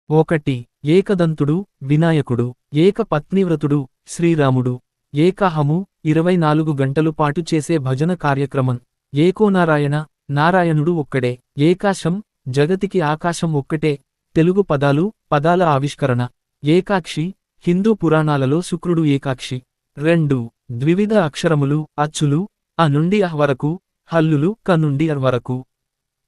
ఒకటి ఏకదంతుడు వినాయకుడు, ఏకపత్నివ్రతుడు శ్రీరాముడు, ఏకాహము 24 గంటలు పాటు చేసే భజన కార్యక్రమం, ఏకోనారాయణ నారాయణుడు ఒక్కడే, ఏకాశం జగతికి ఆకాశం ఒక్కటే. తెలుగు పదాల ఆవిష్కరణ. ఏకాక్షి హిందూ పురాణాలలో శుక్రుడు ఏకాక్షి. 2 ద్వివిధ అక్షరములు అచ్చులు అ నుండి అహ్ వరకు, హల్లులు క నుండి అర్ వరకు.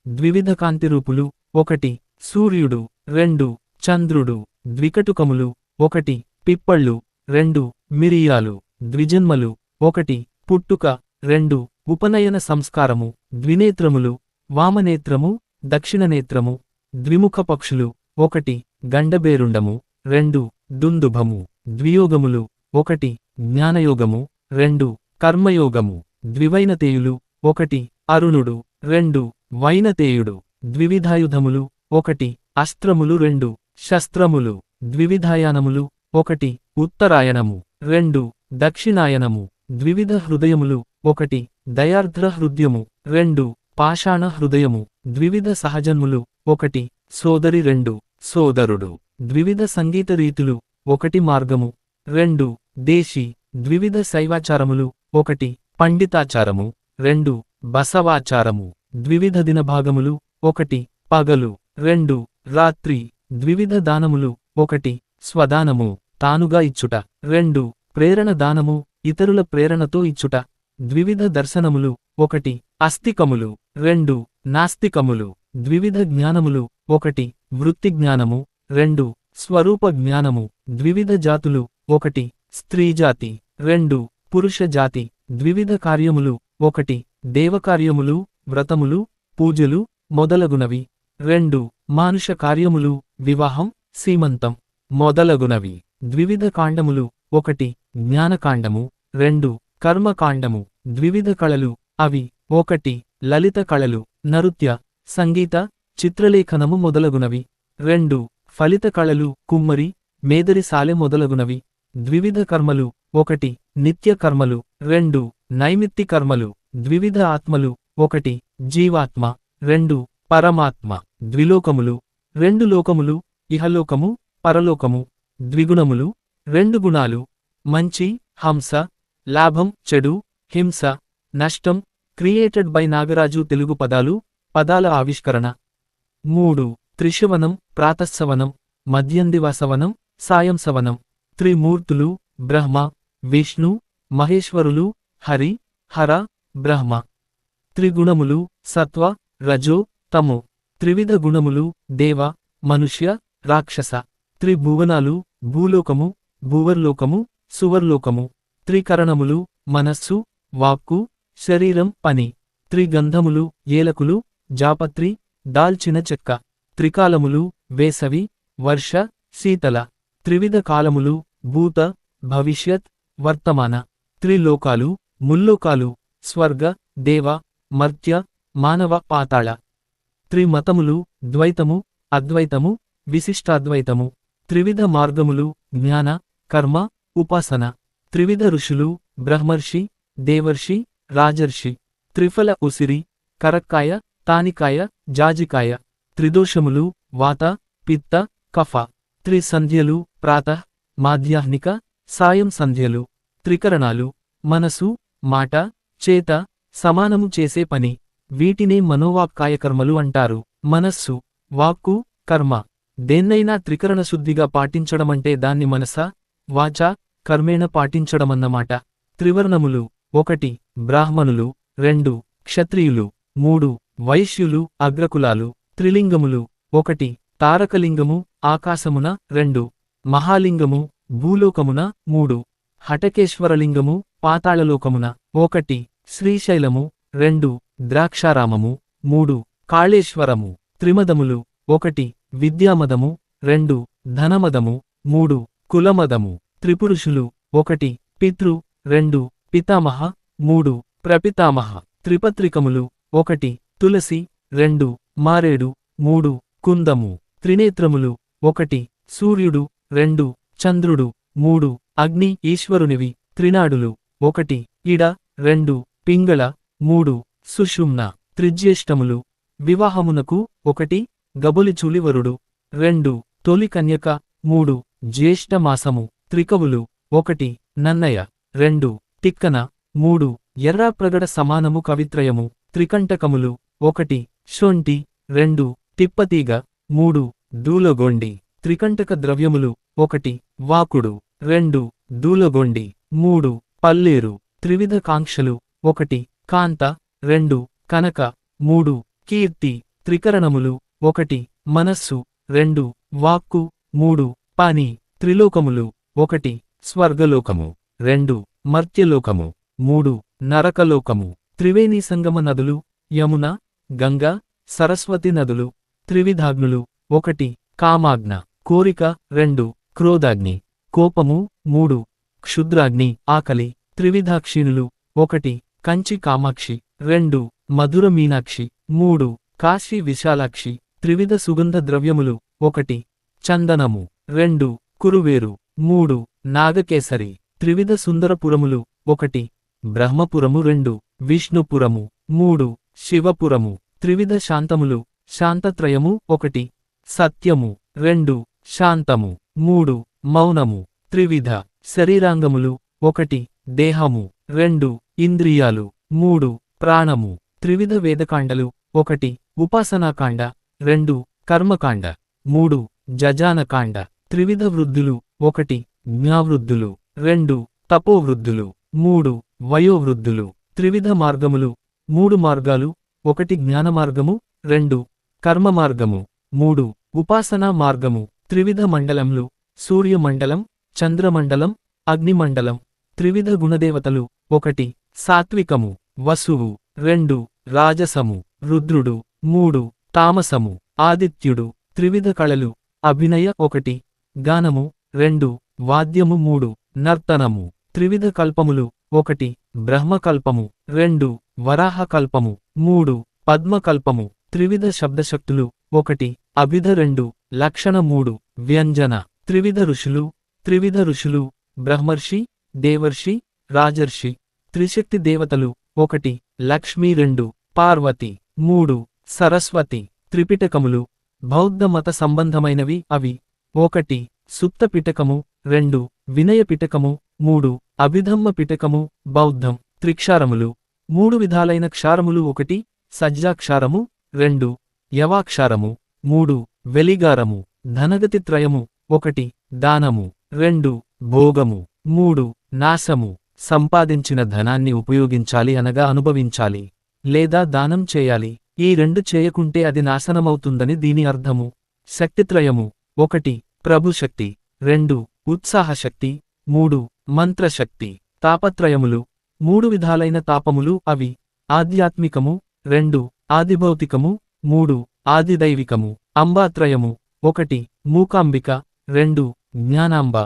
ద్వివిధ కాంతిరూపులు. 1 సూర్యుడు, 2 చంద్రుడు. ద్వికటుకములు. 1 పిప్పళ్ళు, 2 మిరియాలు. ద్విజన్మలు. 1 పుట్టుక, 2 ఉపనయన సంస్కారము. ద్వినేత్రములు, వామనేత్రము దక్షిణనేత్రము. ద్విముఖ పక్షులు. 1 గండబేరుండము, 2 దుందుభము. ద్వియోగములు. 1 జ్ఞానయోగము, 2 కర్మయోగము. ద్వివైనతేయులు. 1 అరుణుడు, 2 వైనతేయుడు. ద్వివిధాయుధములు. 1 అస్త్రములు, 2 శస్త్రములు. ద్వివిధాయానములు. 1 ఉత్తరాయణము, 2 దక్షిణాయనము. ద్వివిధ హృదయములు. 1 దయార్ద్ర హృదయము, 2 పాషాణ హృదయము. ద్వివిధ సహజన్ములు. 1 సోదరి, 2 సోదరుడు. ద్వివిధ సంగీత రీతులు. 1 మార్గము, 2 దేశి. ద్వివిధ శైవాచారములు. 1 పండితాచారము, 2 బసవాచారము. ద్వివిధ దినభాగములు. 1 పగలు, 2 రాత్రి. ద్వివిధ దానములు. 1 స్వదానము తానుగా ఇచ్చుట, 2 ప్రేరణ దానము ఇతరుల ప్రేరణతో ఇచ్చుట. ద్వివిధ దర్శనములు. 1 అస్తికములు, 2 నాస్తికములు. ద్వివిధ జ్ఞానములు. 1 వృత్తి జ్ఞానము, 2 స్వరూప జ్ఞానము. ద్వివిధ జాతులు. 1 స్త్రీజాతి, 2 పురుష జాతి. ద్వివిధ కార్యములు. 1 దేవకార్యములు, వ్రతములు, పూజలు మొదలగునవి. 2 మానుష కార్యములు, వివాహం, సీమంతం మొదలగునవి. ద్వివిధ కాండములు. 1 జ్ఞానకాండము, 2 కర్మకాండము. ద్వివిధ కళలు. అవి 1 లలిత కళలు, నృత్య, సంగీత, చిత్రలేఖనము మొదలగునవి. 2 ఫలిత కళలు, కుమ్మరి, మేదరి సాలె మొదలగునవి. ద్వివిధ కర్మలు. 1 నిత్య కర్మలు, 2 నైమిత్తి కర్మలు. ద్వివిధ ఆత్మలు. 1 జీవాత్మ, 2 పరమాత్మ. ద్విలోకములు. 2 లోకములు, ఇహలోకము, పరలోకము. ద్విగుణములు. 2 గుణాలు, మంచి, హంస, లాభం, చెడు, హింస, నష్టం. Created by Nagaraju. తెలుగు పదాల ఆవిష్కరణ. 3 త్రిశవనం, ప్రాతస్సవనం, మధ్యందివాసవనం, సాయంసవనం. త్రిమూర్తులు, బ్రహ్మ, విష్ణు, మహేశ్వరులు, హరి, హర, బ్రహ్మ. త్రిగుణములు, సత్వ, రజో, తమో. త్రివిధ గుణములు, దేవ, మనుష్య, రాక్షస. త్రిభువనాలు, భూలోకము, భూవర్లోకము, సువర్లోకము. త్రికరణములు, మనస్సు, వాక్కు, శరీరం, పని. త్రిగంధములు, ఏలకులు, జాపత్రి, దాల్చిన చెక్క. త్రికాలములు, వేసవి, వర్ష, శీతల. త్రివిధ కాలములు, భూత, భవిష్యత్, వర్తమాన. త్రిలోకాలు, ముల్లోకాలు, స్వర్గ, దేవ, మర్త్య, మానవ, పాతాళ. త్రిమతములు, ద్వైతము, అద్వైతము, విశిష్టాద్వైతము. త్రివిధ మార్గములు, జ్ఞాన, కర్మ, ఉపాసన. త్రివిధ ఋషులు, బ్రహ్మర్షి, దేవర్షి, రాజర్షి. త్రిఫల ఉసిరి, కరక్కాయ, తానికాయ, జాజికాయ. త్రిదోషములు, వాత, పిత్త, కఫ. త్రిసంధ్యలు, ప్రాతః, మాధ్యాహ్నిక, సాయం సంధ్యలు. త్రికరణాలు, మనసు, మాట, చేత, సమానము చేసే పని. వీటినే మనోవాక్కాయకర్మలు అంటారు. మనస్సు, వాక్కు, కర్మ దేన్నైనా త్రికరణ శుద్ధిగా పాటించడమంటే దాన్ని మనస, వాచ, కర్మేణ పాటించడమన్నమాట. త్రివర్ణములు. 1 బ్రాహ్మణులు, 2 క్షత్రియులు, 3 వైశ్యులు, అగ్రకులాలు. త్రిలింగములు. 1 తారకలింగము, ఆకాశమున, 2 మహాలింగము, భూలోకమున, 3 హటకేశ్వరలింగము, పాతాళలోకమున. 1 శ్రీశైలము, 2 ద్రాక్షారామము, 3 కాళేశ్వరము. త్రిమదములు. 1 విద్యామదము, 2 ధనమదము, 3 కులమదము. త్రిపురుషులు. 1 పితృ, 2 పితామహ, 3 ప్రపితామహ. త్రిపత్రికములు. 1 తులసి, 2 మారేడు, 3 కుందము. త్రినేత్రములు. 1 సూర్యుడు, 2 చంద్రుడు, 3 అగ్ని ఈశ్వరునివి. త్రినాడులు. 1 ఇడ, 2 పింగళ, 3 సుషుమ్న. త్రిజ్యేష్టములు. వివాహమునకు. 1 గబొలిచూలివరుడు, 2 తొలి కన్యక 3 జ్యేష్ఠ మాసము త్రికవులు 1 నన్నయ 2 తిక్కన 3 ఎర్రాప్రగడ సమానము కవిత్రయము త్రికంటకములు 1 శొంఠి 2 తిప్పతీగ 3 దూలగొండి త్రికంటక ద్రవ్యములు 1 వాకుడు 2 దూలగొండి 3 పల్లేరు త్రివిధ కాంక్షలు 1 కాంత 2 కనక 3 కీర్తి త్రికరణములు 1 మనస్సు 2 వాక్కు 3 పాని త్రిలోకములు 1 స్వర్గలోకము 2 మర్త్యలోకము 3 నరకలోకము త్రివేణి సంగమ నదులు యమున గంగ సరస్వతి నదులు త్రివిధాగ్నులు 1 కామాగ్న కోరిక 2 క్రోధాగ్ని కోపము 3 క్షుద్రాగ్ని ఆకలి త్రివిధాక్షిణులు 1 కంచి కామాక్షి 2 మధుర మీనాక్షి 3 కాశీ విశాలాక్షి త్రివిధ సుగంధ ద్రవ్యములు 1 చందనము 2 కురువేరు 3 నాగకేసరి త్రివిధ సుందరపురములు 1 బ్రహ్మపురము 2 విష్ణుపురము 3 శివపురము త్రివిధ శాంతములు శాంతత్రయము 1 సత్యము 2 శాంతము 3 మౌనము త్రివిధ శరీరాంగములు 1 దేహము 2 ఇంద్రియాలు 3 ప్రాణము త్రివిధ వేదకాండలు 1 ఉపాసనాకాండ 2 కర్మకాండ 3 జజానకాండ త్రివిధ వృద్ధులు 1 జ్ఞావృద్ధులు 2 తపోవృద్ధులు 3 వయోవృద్ధులు త్రివిధ మార్గములు 3 మార్గాలు 1 జ్ఞానమార్గము 2 కర్మమార్గము 3 ఉపాసనా మార్గము త్రివిధ మండలములు సూర్యమండలం చంద్రమండలం అగ్నిమండలం త్రివిధ గుణదేవతలు 1 సాత్వికము వసువు 2 రాజసము రుద్రుడు 3 తామసము ఆదిత్యుడు త్రివిధ కళలు అభినయ 1 గానము 2 వాద్యము 3 నర్తనము త్రివిధ కల్పములు 1 బ్రహ్మకల్పము 2 వరాహకల్పము 3 పద్మకల్పము త్రివిధ శబ్దశక్తులు 1 అభిధ 2 లక్షణ 3 వ్యంజన త్రివిధ ఋషులు బ్రహ్మర్షి దేవర్షి రాజర్షి త్రిశక్తి దేవతలు 1 లక్ష్మీ 2 పార్వతి 3 సరస్వతి త్రిపిటకములు బౌద్ధ మత సంబంధమైనవి అవి 1 సుత్త పిటకము 2 వినయ పిటకము 3 అభిధమ్మ పిటకము బౌద్ధం త్రిక్షారములు 3 విధాలైన క్షారములు 1 సజ్జాక్షారము 2 యవాక్షారము 3 వెలిగారము ధనగతి త్రయము 1 దానము 2 భోగము 3 నాశము సంపాదించిన ధనాన్ని ఉపయోగించాలి అనగా అనుభవించాలి లేదా దానం చేయాలి ఈ 2 చేయకుంటే అది నాశనమవుతుందని దీని అర్థము శక్తిత్రయము 1 ప్రభుశక్తి 2 ఉత్సాహశక్తి 3 మంత్రశక్తి తాపత్రయములు 3 విధాలైన తాపములు అవి ఆధ్యాత్మికము 2 ఆదిభౌతికము 3 ఆదిదైవికము అంబాత్రయము 1 మూకాంబిక 2 జ్ఞానాంబ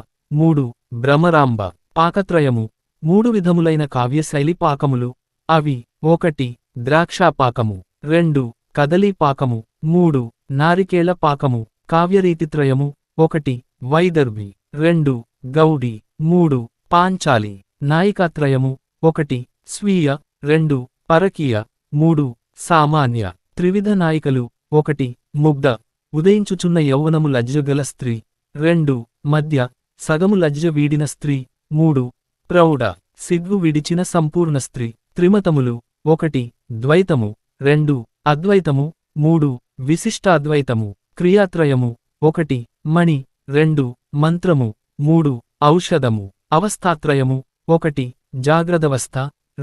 3 భ్రమరాంబ పాకత్రయము 3 విధములైన కావ్యశైలి పాకములు అవి 1 ద్రాక్షాపాకము 2 కదలీపాకము 3 నారికేళ పాకము కావ్యరీతిత్రయము 1 వైదర్భి 2 గౌడి 3 పాంచాలి నాయికాత్రయము 1 స్వీయ 2 పరకీయ 3 సామాన్య త్రివిధ నాయికలు 1 ముగ్ధ ఉదయించుచున్న యౌవనము లజ్జగల స్త్రీ 2 మధ్య సగము లజ్జ వీడిన స్త్రీ 3 ప్రౌఢ సిగ్గు విడిచిన సంపూర్ణ స్త్రీ త్రిమతములు 1 ద్వైతము 2 అద్వైతము 3 విశిష్టాద్వైతము క్రియాత్రయము 1 మణి 2 మంత్రము 3 ఔషధము అవస్థాత్రయము 1 జాగ్రదవస్థ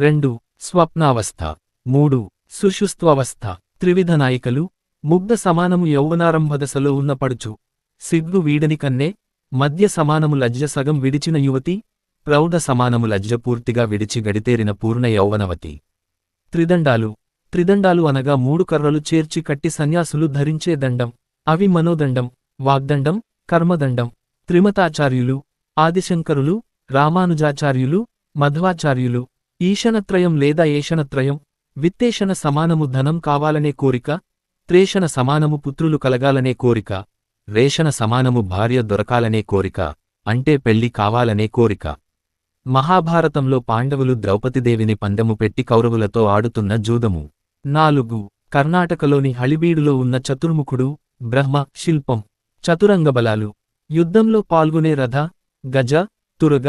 2 స్వప్నావస్థ 3 సుషుప్త్వవస్థ త్రివిధ నాయికలు ముగ్ధ సమానము యౌవనారంభదశలో ఉన్న పడుచు సిగ్గు వీడని కన్నే మధ్య సమానము లజ్జ సగం విడిచిన యువతి ప్రౌఢ సమానము లజ్జ పూర్తిగా విడిచి గడితేరిన పూర్ణ యౌవనవతి త్రిదండాలు అనగా 3 కర్రలు చేర్చి కట్టి సన్యాసులు ధరించే దండం అవి మనోదండం వాగ్దండం కర్మదండం త్రిమతాచార్యులు ఆదిశంకరులు రామానుజాచార్యులు మధ్వాచార్యులు ఈశనత్రయం లేదా ఏషనత్రయం విత్తేషణ సమానము ధనం కావాలనే కోరిక త్రేషణ సమానము పుత్రులు కలగాలనే కోరిక రేషణ సమానము భార్య దొరకాలనే కోరిక అంటే పెళ్లి కావాలనే కోరిక మహాభారతంలో పాండవులు ద్రౌపదిదేవిని పందెము పెట్టి కౌరవులతో ఆడుతున్న జూదము 4 కర్ణాటకలోని హళిబీడులో ఉన్న చతుర్ముఖుడు బ్రహ్మ శిల్పం చతురంగ బలాలు. యుద్ధంలో పాల్గొనే రథ, గజ, తురగ,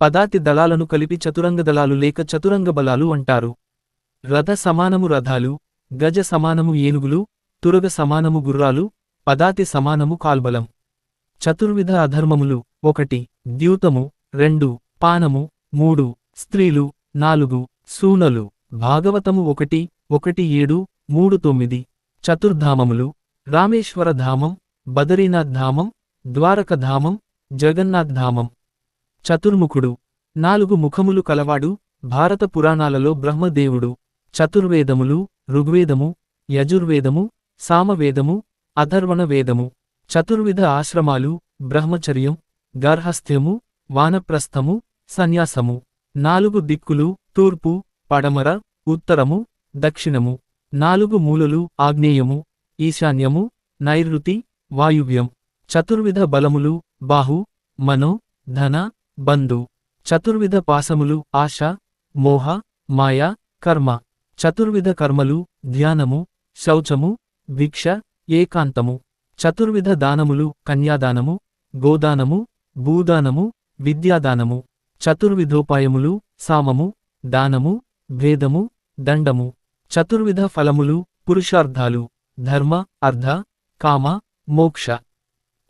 పదాతి దళాలను కలిపి చతురంగ దళాలు లేక చతురంగ బలాలు అంటారు. రథ సమానము రథాలు, గజ సమానము ఏనుగులు, తురగ సమానము గుర్రాలు, పదాతి సమానము కాల్బలం. చతుర్విధ అధర్మములు: 1 ద్యూతము, 2 పానము, 3 స్త్రీలు, 4 సూనలు. భాగవతము 1:1-7, 3:9. చతుర్ధామములు: రామేశ్వర ధామం, బదరీనాథ్ ధామం, ద్వారక ధామం, జగన్నాథ్ ధామం. చతుర్ముఖుడు: 4 ముఖములు కలవాడు, భారత పురాణాలలో బ్రహ్మదేవుడు. చతుర్వేదములు: ఋగ్వేదము, యజుర్వేదము, సామవేదము, అథర్వణ వేదము. చతుర్విధ ఆశ్రమాలు: బ్రహ్మచర్యం, గార్హస్థ్యము, వానప్రస్థము, సన్యాసము. 4 దిక్కులు: తూర్పు, పడమర, ఉత్తరము, దక్షిణము. 4 మూలలు: ఆగ్నేయము, ఈశాన్యము, నైరుతి, వాయువ్యం. చతుర్విధ బలములు: బాహు, మనో, ధన, బంధు. చతుర్విధ పాశములు: ఆశ, మోహ, మాయ, కర్మ. చతుర్విధ కర్మలు: ధ్యానము, శౌచము, భిక్ష, ఏకాంతము. చతుర్విధ దానములు: కన్యాదానము, గోదానము, భూదానము, విద్యాదానము. చతుర్విధోపాయములు: సామము, దానము, భేదము, దండము. చతుర్విధ ఫలములు: పురుషార్థాలు: ధర్మ, అర్థ, కామ, మోక్ష.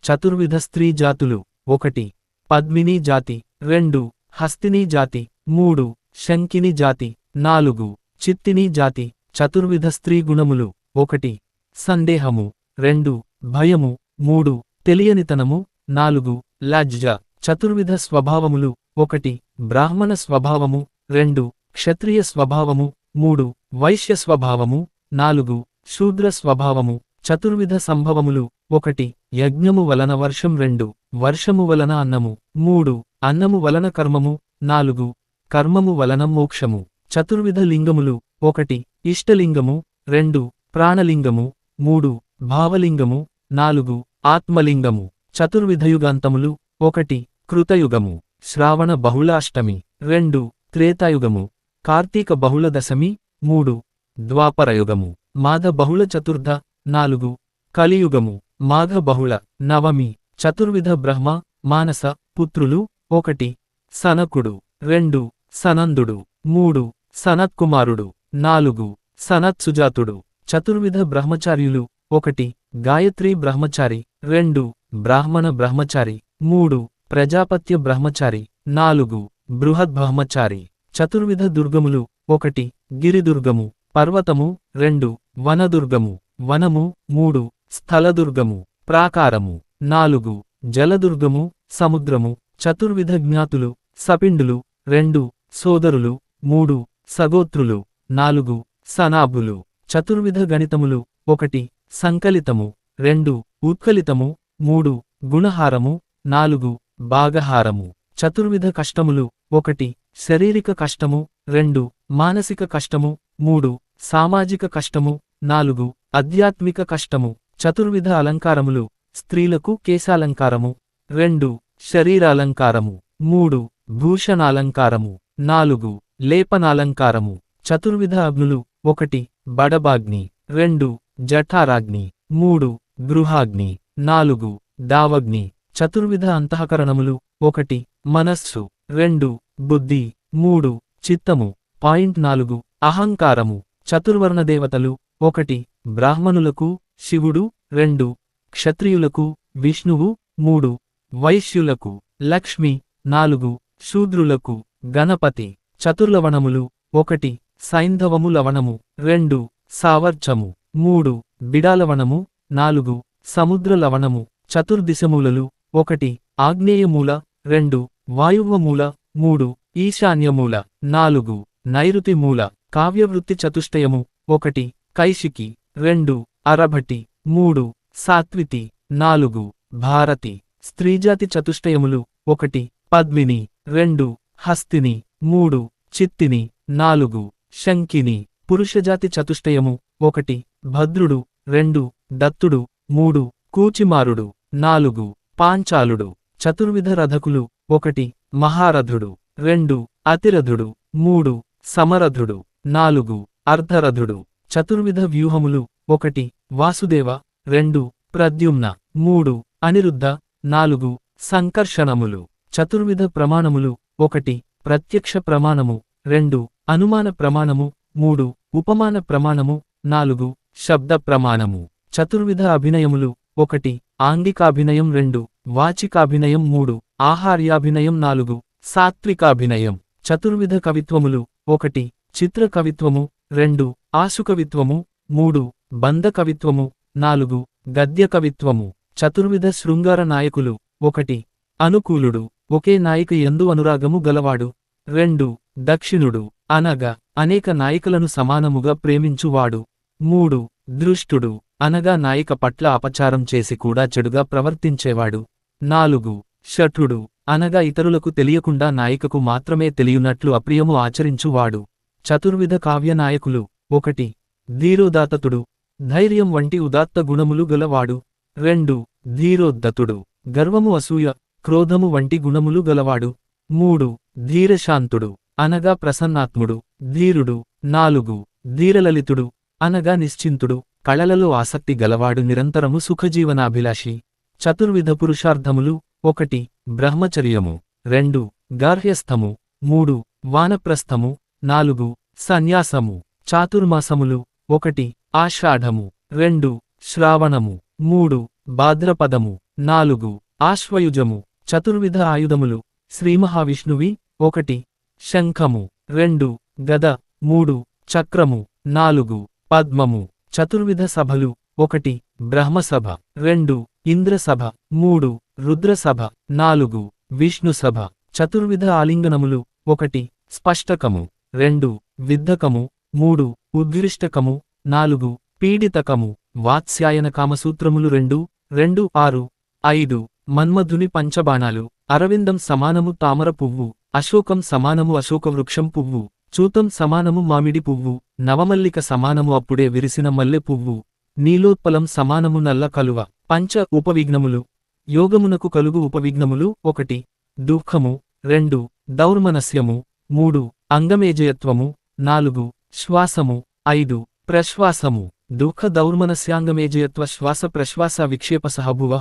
చతుర్విధ స్త్రీ జాతులు: 1 పద్మినీ జాతి, 2 హస్తినీ జాతి, 3 శంకిని జాతి, 4 చిత్తినీ జాతి. చతుర్విధ స్త్రీ గుణములు: 1 సందేహము, 2 భయము, 3 తెలియనితనము, 4 లజ్జ. చతుర్విధ స్వభావములు: 1 బ్రాహ్మణ స్వభావము, 2 క్షత్రియ స్వభావము, 3 వైశ్య స్వభావము, 4 శూద్ర స్వభావము. చతుర్విధ సంభవములు: 1 యజ్ఞము వలన వర్షం, 2 వర్షము వలన అన్నము, 3 అన్నము వలన కర్మము, 4 కర్మము వలన మోక్షము. చతుర్విధ లింగములు: 1 ఇష్టలింగము, 2 ప్రాణలింగము, 3 భావలింగము, 4 ఆత్మలింగము. చతుర్విధయుగాంతములు: 1 కృతయుగము, శ్రావణ బహుళ అష్టమి, 2 త్రేతాయుగము, కార్తీక బహుళ దశమి, 3 ద్వాపరయుగము, మాఘ బహుళ చతుర్థ, 4 కలియుగము, మాఘ బహుళ నవమి. చతుర్విధ బ్రహ్మ, మానస పుత్రులు: 1 సనకుడు, 2 సనందుడు, 3 సనత్కుమారుడు, 4 సనత్సుజాతుడు. చతుర్విధ బ్రహ్మచార్యులు: 1 గాయత్రీ బ్రహ్మచారి, 2 బ్రాహ్మణ బ్రహ్మచారి, 3 ప్రజాపత్య బ్రహ్మచారి, 4 బృహద్బ్రహ్మచారి. చతుర్విధ దుర్గములు: 1 గిరిదుర్గము, పర్వతము, 2 వనదుర్గము, వనము, 3 స్థలదుర్గము, ప్రాకారము, 4 జలదుర్గము, సముద్రము. చతుర్విధ జ్ఞాతులు: సపిండులు, 2 సోదరులు, 3 సగోత్రులు, 4 సనాభులు. చతుర్విధ గణితములు: 1 సంకలితము, 2 ఉత్కలితము, 3 గుణహారము, 4 భాగహారము. చతుర్విధ కష్టములు: 1 శారీరక కష్టము, 2 మానసిక కష్టము, 3 సామాజిక కష్టము, 4 ఆధ్యాత్మిక కష్టము. చతుర్విధ అలంకారములు: స్త్రీలకు కేశాలంకారము, 2 శరీరాలంకారము, 3 భూషణాలంకారము, 4 లేపనాలంకారము. చతుర్విధ అగ్నులు: 1 బడబాగ్ని, 2 జఠారాగ్ని, 3 గృహాగ్ని, 4 దావగ్ని. చతుర్విధ అంతఃకరణములు: 1 మనస్సు, 2 బుద్ధి, 3 చిత్తము. 4 అహంకారము. చతుర్వర్ణదేవతలు: 1 బ్రాహ్మణులకు శివుడు, 2 క్షత్రియులకు విష్ణువు, 3 వైశ్యులకు లక్ష్మి, 4 శూద్రులకు గణపతి. చతుర్లవణములు: 1 సైంధవము లవణము, 2 సావర్చము, 3 బిడాలవణము, 4 సముద్ర లవణము. చతుర్దిశమూలలు: 1 ఆగ్నేయమూల, 2 వాయువ్యమూల, 3 ఈశాన్యమూల, 4 నైరుతి మూల. కావ్యవృత్తి చతుష్టయము: 1 కైశికి, 2 అరభటి, 3 సాత్వితి, 4 భారతి. స్త్రీజాతి చతుష్టయములు: 1 పద్మిని, 2 హస్తిని, 3 చిత్తిని, 4 శంకిని. పురుషజాతి చతుష్టయము: 1 భద్రుడు, 2 దత్తుడు, 3 కూచిమారుడు, 4 పాంచాలుడు. చతుర్విధ రథకులు: 1 మహారథుడు, 2 అతిరథుడు, 3 సమరథుడు, 4 అర్ధరథుడు. చతుర్విధ వ్యూహములు: 1 వాసుదేవ, 2 ప్రద్యుమ్న, 3 అనిరుద్ధ 4 సంకర్షణములు. చతుర్విధ ప్రమాణములు 1 ప్రత్యక్ష ప్రమాణము 2 అనుమాన ప్రమాణము 3 ఉపమాన ప్రమాణము 4 శబ్ద ప్రమాణము. చతుర్విధ అభినయములు 1 ఆంగికాభినయం 2 వాచికాభినయం 3 ఆహార్యాభినయం 4 సాత్వికాభినయం. చతుర్విధ కవిత్వములు 1 చిత్ర కవిత్వము 2 ఆశుకవిత్వము 3 బంధ కవిత్వము 4 గద్య కవిత్వము. చతుర్విధ శృంగార నాయకులు 1 అనుకూలుడు ఒకే నాయిక యందు అనురాగము గలవాడు. 2 దక్షిణుడు అనగా అనేక నాయికలను సమానముగా ప్రేమించువాడు. 3 దృష్టుడు అనగా నాయిక పట్ల అపచారం చేసి కూడా చెడుగా ప్రవర్తించేవాడు. 4 షఠుడు అనగా ఇతరులకు తెలియకుండా నాయికకు మాత్రమే తెలియనట్లు అప్రియము ఆచరించువాడు. చతుర్విధ కావ్య నాయకులు 1 ధీరోదాత్తతుడు ధైర్యం వంటి ఉదాత్త గుణములు గలవాడు. 2 ధీరోద్ధతుడు గర్వము అసూయ క్రోధము వంటి గుణములు గలవాడు. 3 ధీరశాంతుడు అనగా ప్రసన్నాత్ముడు ధీరుడు. 4 ధీరలలితుడు అనగా నిశ్చింతుడు కళలలో ఆసక్తి గలవాడు నిరంతరము సుఖజీవనాభిలాషి. చతుర్విధ పురుషార్థములు 1 బ్రహ్మచర్యము 2 గార్హ్యస్థము 3 వానప్రస్థము 4 సన్యాసము. చాతుర్మాసములు 1 ఆషాఢము 2 శ్రావణము 3 భాద్రపదము 4 ఆశ్వయుజము. చతుర్విధ ఆయుధములు శ్రీమహావిష్ణువి 1 శంఖము 2 గద 3 చక్రము 4 పద్మము. చతుర్విధ సభలు 1 బ్రహ్మసభ 2 ఇంద్రసభ 3 రుద్రసభ 4 విష్ణుసభ. చతుర్విధ ఆలింగనములు 1 స్పష్టకము 2 విద్ధకము 3 ఉద్ఘృష్టకము 4 పీడితకము. వాత్స్యాయన కామసూత్రములు 2 2 6 5 మన్మధుని పంచబాణాలు అరవిందం సమానము తామర పువ్వు అశోకం సమానము అశోకవృక్షం పువ్వు చూతం సమానము మామిడి పువ్వు నవమల్లిక సమానము అప్పుడే విరిసిన మల్లె పువ్వు నీలోత్పలం సమానము నల్ల కలువ. పంచ ఉపవిఘ్నములు యోగమునకు కలుగు ఉపవిఘ్నములు 1 దుఃఖము 2 దౌర్మనస్యము 3 అంగమేజయత్వము 4 శ్వాసము 5 ప్రశ్వాసము. దుఃఖ దౌర్మనస్యాంగమేజయత్వ శ్వాస ప్రశ్వాస విక్షేప సహభువ.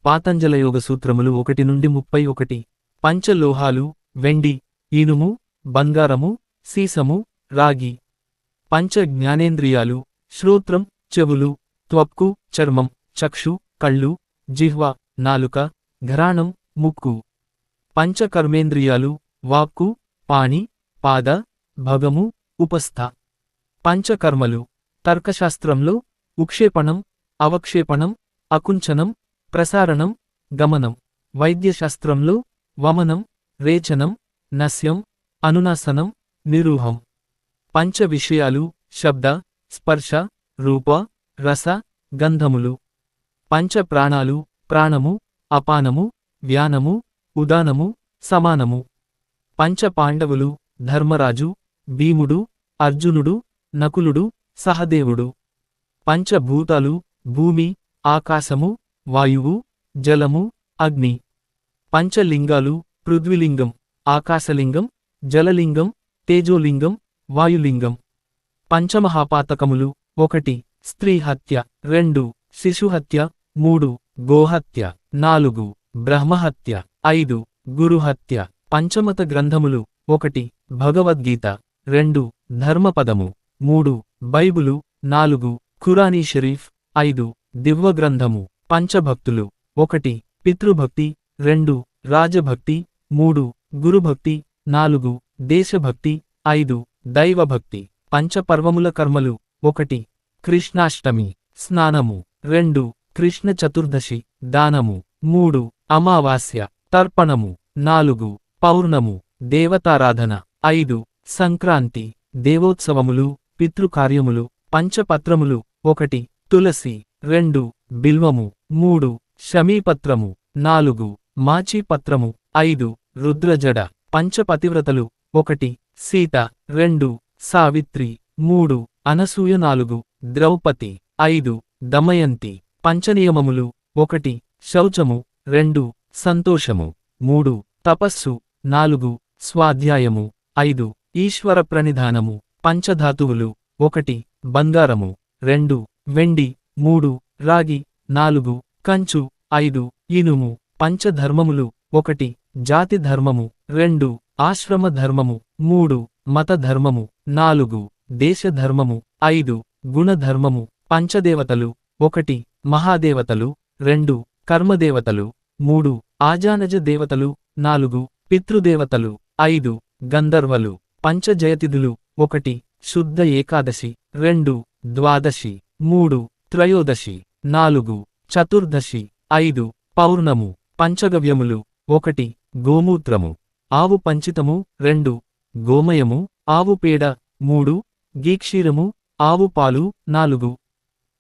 పాతంజలయోగ సూత్రములు 1 నుండి 31. పంచలోహాలు వెండి ఇనుము బంగారము సీసము రాగి. పంచ జ్ఞానేంద్రియాలు శ్రోత్రం చెవులు త్వక్కు చర్మం చక్షు కళ్ళు జిహ్వ నాలుక ఘ్రాణం ముక్కు. పంచ కర్మేంద్రియాలు వాక్కు పాణి పాద భగము ఉపస్థ. పంచకర్మలు తర్కశాస్త్రంలో ఉక్షేపణం అవక్షేపణం అకుంచనం ప్రసారణం గమనం. వైద్యశాస్త్రంలో వమనం రేచనం నస్యం అనునాసనం నిరూహం. పంచ విషయాలు శబ్ద స్పర్శ రూప రస గంధములు. పంచ ప్రాణాలు ప్రాణము అపానము వ్యానము ఉదానము సమానము. పంచ పాండవులు ధర్మరాజు భీముడు అర్జునుడు నకులుడు సహదేవుడు. పంచభూతాలు భూమి ఆకాశము వాయువు జలము అగ్ని. పంచలింగాలు పృథ్వీలింగం ఆకాశలింగం జలలింగం తేజోలింగం వాయులింగం. పంచమహాపాతకములు 1 స్త్రీ హత్య 2 శిశుహత్య 3 గోహత్య 4 బ్రహ్మహత్య 5 గురుహత్య. పంచమత గ్రంథములు 1 భగవద్గీత 2 ధర్మపదము 3 బైబులు 4 ఖురానీ షరీఫ్ 5 దివ్యగ్రంథము. పంచభక్తులు 1 పితృభక్తి 2 రాజభక్తి 3 గురుభక్తి 4 దేశభక్తి 5 దైవభక్తి. పంచపర్వముల కర్మలు 1 కృష్ణాష్టమి స్నానము 2 కృష్ణ చతుర్దశి దానము 3 అమావాస్య తర్పణము 4 పౌర్ణము దేవతారాధన 5 సంక్రాంతి దేవోత్సవములు పితృకార్యములు. పంచపత్రములు 1 తులసి 2 బిల్వము 3 శమీపత్రము 4 మాచీపత్రము 5 రుద్రజడ. పంచపతివ్రతలు 1 సీత 2 సావిత్రి 3 అనసూయ 4 ద్రౌపది 5 దమయంతి. పంచనియమములు 1 శౌచము 2 సంతోషము 3 తపస్సు 4 స్వాధ్యాయము 5 ఈశ్వర ప్రణిధానము. పంచధాతువులు 1 బంగారము 2 వెండి 3 రాగి 4 కంచు 5 ఇనుము. పంచధర్మములు: 1 జాతి ధర్మము, 2 ఆశ్రమ ధర్మము, 3 మత ధర్మము, 4 దేశ ధర్మము, 5 గుణధర్మము. పంచదేవతలు: 1 మహాదేవతలు, 2 కర్మదేవతలు, 3 ఆజానజ దేవతలు, 4 పితృదేవతలు, 5 గంధర్వలు. పంచజయతిథులు: 1 శుద్ధ ఏకాదశి, 2 ద్వాదశి, 3 త్రయోదశి, 4 చతుర్దశి, 5 పౌర్ణము. పంచగవ్యములు: 1 గోమూత్రము, ఆవు పంచితము, 2 గోమయము, ఆవు పేడ, 3 గీక్షీరము, ఆవు పాలు, 4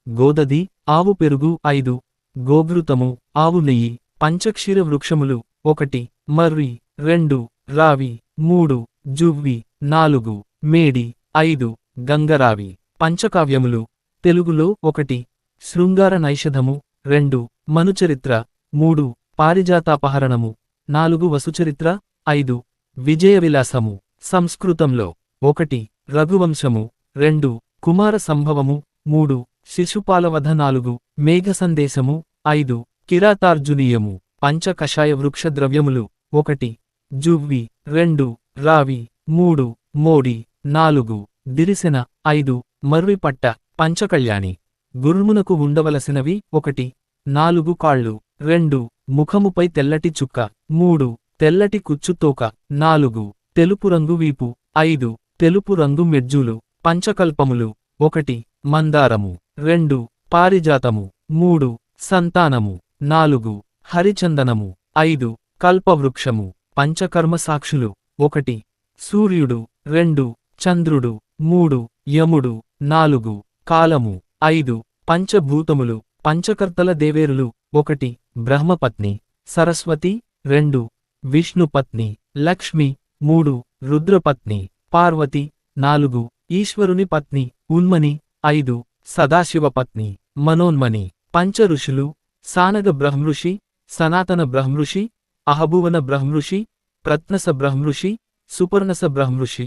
గోదది, ఆవు పెరుగు, 5 గోఘృతము, ఆవు నెయ్యి. పంచక్షీర వృక్షములు: 1 మర్రి, 2 రావి, 3 జువ్వి, 4 మేడి, 5 గంగరావి. పంచకావ్యములు: తెలుగులో 1 శృంగార నైషధము, 2 మనుచరిత్ర, 3 పారిజాతాపహరణము, 4 వసుచరిత్ర, 5 విజయవిలాసము. సంస్కృతంలో 1 రఘువంశము, 2 కుమార సంభవము, 3 శిశుపాలవధ, 4 మేఘసందేశము, 5 కిరాతార్జునీయము. పంచకషాయ వృక్ష ద్రవ్యములు: 1 జువ్వి, 2 రావి, 3 మోడి, 4 దిరిసెన, 5 మర్రిపట్ట. పంచకళ్యాణి గుర్మునకు ఉండవలసినవి: 1 4 కాళ్ళు, 2 ముఖముపై తెల్లటి చుక్క, 3 తెల్లటి కుచ్చుతోక, 4 తెలుపు రంగు వీపు, 5 తెలుపు రంగు మెడ్జూలు. పంచకల్పములు: 1 మందారము, 2 పారిజాతము, 3 సంతానము, 4 హరిచందనము, 5 కల్పవృక్షము. పంచకర్మ సాక్షులు: 1 సూర్యుడు, 2 చంద్రుడు, 3 యముడు, 4 కాలము, 5 పంచభూతములు. పంచకర్తల దేవేరులు: 1 బ్రహ్మపత్ని సరస్వతి, 2 విష్ణుపత్ని లక్ష్మి, 3 రుద్రపత్ని పార్వతి, 4 ఈశ్వరుని పత్ని ఉన్మని, 5 సదాశివపత్ని మనోన్మని. పంచ ఋషులు: సానగ బ్రహ్మఋషి, సనాతన బ్రహ్మఋషి, అహభువన బ్రహ్మఋషి, ప్రత్నస బ్రహ్మఋషి, సుపర్ణస బ్రహ్మఋషి.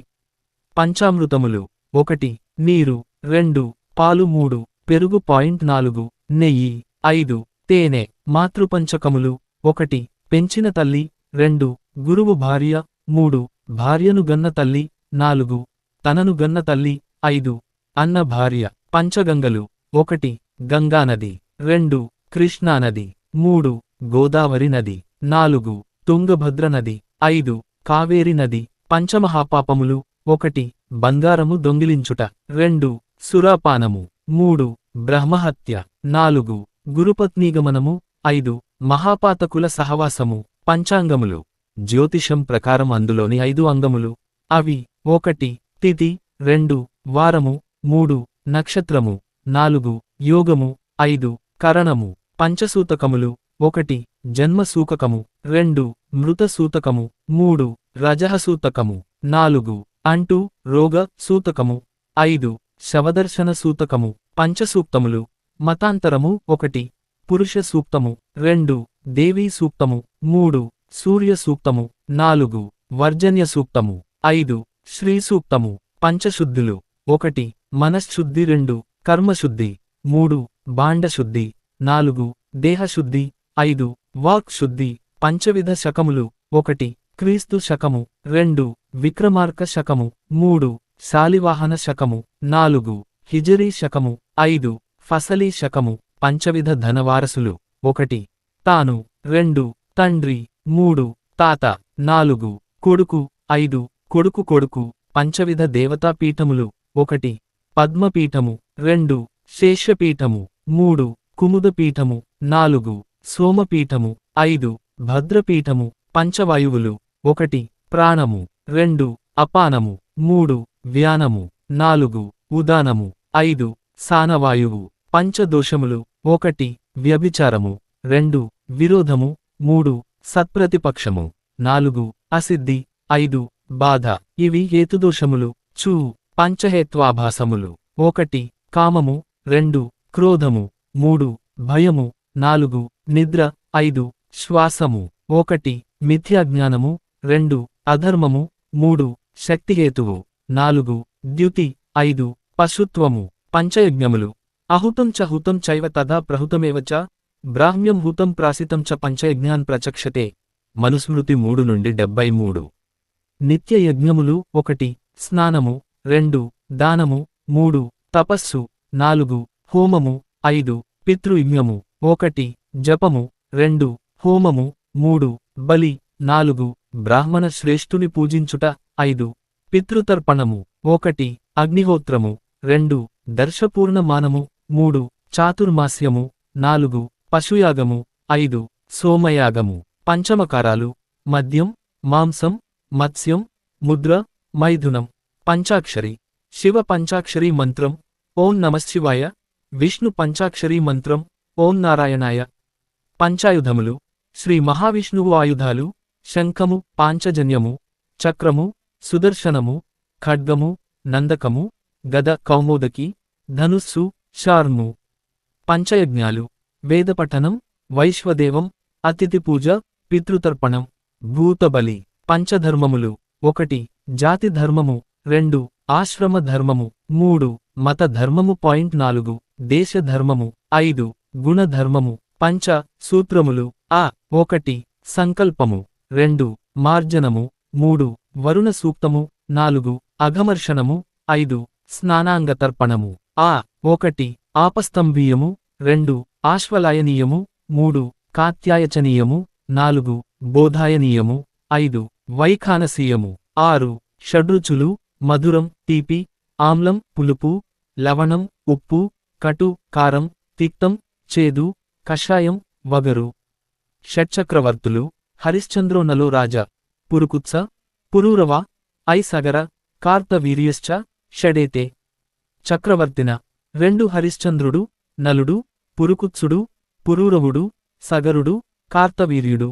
పంచామృతములు: 1 నీరు, 2 పాలు, 3 పెరుగు, 4 నెయ్యి, 5 తేనె. మాతృపంచకములు: 1 పెంచిన తల్లి, 2 గురువు భార్య, 3 భార్యను గన్న తల్లి, 4 తనను గన్న తల్లి, 5 అన్న భార్య. పంచగంగలు: 1 గంగానది, 2 కృష్ణానది, 3 గోదావరి నది, 4 తుంగభద్ర నది, 5 కావేరి నది. పంచమహాపాపములు: 1 బంగారము దొంగిలించుట, 2 సురాపానము, 3 బ్రహ్మహత్య, 4 గురుపత్నీగమనము, 5 మహాపాతకుల సహవాసము. పంచాంగములు: జ్యోతిషం ప్రకారం అందులోని 5 అంగములు. అవి: 1 తిథి, 2 వారము, 3 నక్షత్రము, 4 యోగము, 5 కరణము. పంచసూతకములు: 1 జన్మసూకకము, 2 మృతసూతకము, 3 రజహసూతకము, 4 అంటు రోగ సూతకము, 5 శవదర్శన సూతకము. పంచసూక్తములు: మతాంతరము: 1 పురుష సూక్తము, 2 దేవీ సూక్తము, 3 సూర్య సూక్తము, 4 వర్జన్య సూక్తము, 5 శ్రీ సూక్తము. పంచశుద్ధులు: 1 మనశ్శుద్ధి, 2 కర్మశుద్ధి, 3 బాండశుద్ధి, 4 దేహశుద్ధి, 5 వాక్ శుద్ధి. పంచవిధ శకములు: 1 క్రీస్తు శకము, 2 విక్రమార్క శకము, 3 శాలివాహన శకము, 4 హిజరీ శకము, 5 ఫసలీ శకము. పంచవిధ ధనవారసులు: 1 తాను, 2 తండ్రి, 3 తాత, 4 కొడుకు, 5 కొడుకు కొడుకు. పంచవిధ దేవతా పీఠములు: 1 పద్మపీఠము, 2 శేషపీఠము, 3 కుముదపీఠము, 4 సోమపీఠము, 5 భద్రపీఠము. పంచవాయువులు: 1 ప్రాణము, 2 అపానము, 3 వ్యానము, 4 ఉదానము, 5 సానవాయువు. పంచదోషములు: 1 వ్యభిచారము, 2 విరోధము, 3 సత్ప్రతిపక్షము, 4 అసిద్ధి, 5 బాధ. ఇవి హేతుదోషములు. చూ పంచహేత్వాభాసములు: 1 కామము, 2 క్రోధము, 3 భయము, 4 నిద్ర, 5 శ్వాసము. 1 మిథ్యాజ్ఞానము, 2 అధర్మము, 3 శక్తిహేతువు, 4 ద్యుతి, 5 పశుత్వము. పంచయజ్ఞములు: అహుతం చ హుతం చైవ తథా ప్రహుతమేవ చ బ్రాహ్మ్యం హూతం ప్రాసితం చ పంచయజ్ఞాన్ ప్రచక్షతే. మనుస్మృతి 3-73. నిత్య యజ్ఞములు 1 స్నానము 2 దానము 3 తపస్సు 4 హోమము 5 పితృయజ్ఞము 1 జపము 2 హోమము 3 బలి 4 బ్రాహ్మణ శ్రేష్ఠుని పూజించుట 5 పితృతర్పణము 1 అగ్నిహోత్రము 2 దర్శపూర్ణమానము 3 చాతుర్మాస్యము 4 పశుయాగము 5 సోమయాగము. పంచమకారాలు మద్యం మాంసం మత్స్యం ముద్ర మైథునం. పంచాక్షరి శివ పంచాక్షరి మంత్రం ఓం నమఃశివాయ. విష్ణు పంచాక్షరి మంత్రం ఓం నారాయణాయ. పంచాయుధములు శ్రీ మహావిష్ణువు ఆయుధాలు శంఖము పాంచజన్యము చక్రము సుదర్శనము ఖడ్గము నందకము గద కౌమోదకి ధనుస్సు శార్ము. పంచయజ్ఞాలు వేదపఠనం వైశ్వదేవం అతిథి పూజ పితృతర్పణం భూతబలి. పంచధర్మములు 1 జాతి ధర్మము 2 ఆశ్రమ ధర్మము 3 మత ధర్మము. 4 దేశ ధర్మము 5 గుణధర్మము. పంచ సూత్రములు 1 సంకల్పము 2 మార్జనము 3 వరుణ సూక్తము 4 అఘమర్షణము 5 స్నానాంగతర్పణము. 1 ఆపస్తంభీయము 2 ఆశ్వలాయనీయము 3 కాత్యాయచనీయము 4 బోధాయనీయము 5 వైఖానసీయము. 6 షడ్రుచులు మధురం తీపి ఆమ్లం పులుపు లవణం ఉప్పు కటు కారం తిక్తం చేదు కషాయం వగరు. షట్చక్రవర్తులు హరిశ్చంద్రోనలో రాజ పురుకుత్స పురూరవ ఐసగర కార్తవీర్యశ్చ షడేతే. చక్రవర్తిన 2 హరిశ్చంద్రుడు నలుడు పురుకుత్సుడు పురూరవుడు సగరుడు కార్తవీర్యుడు.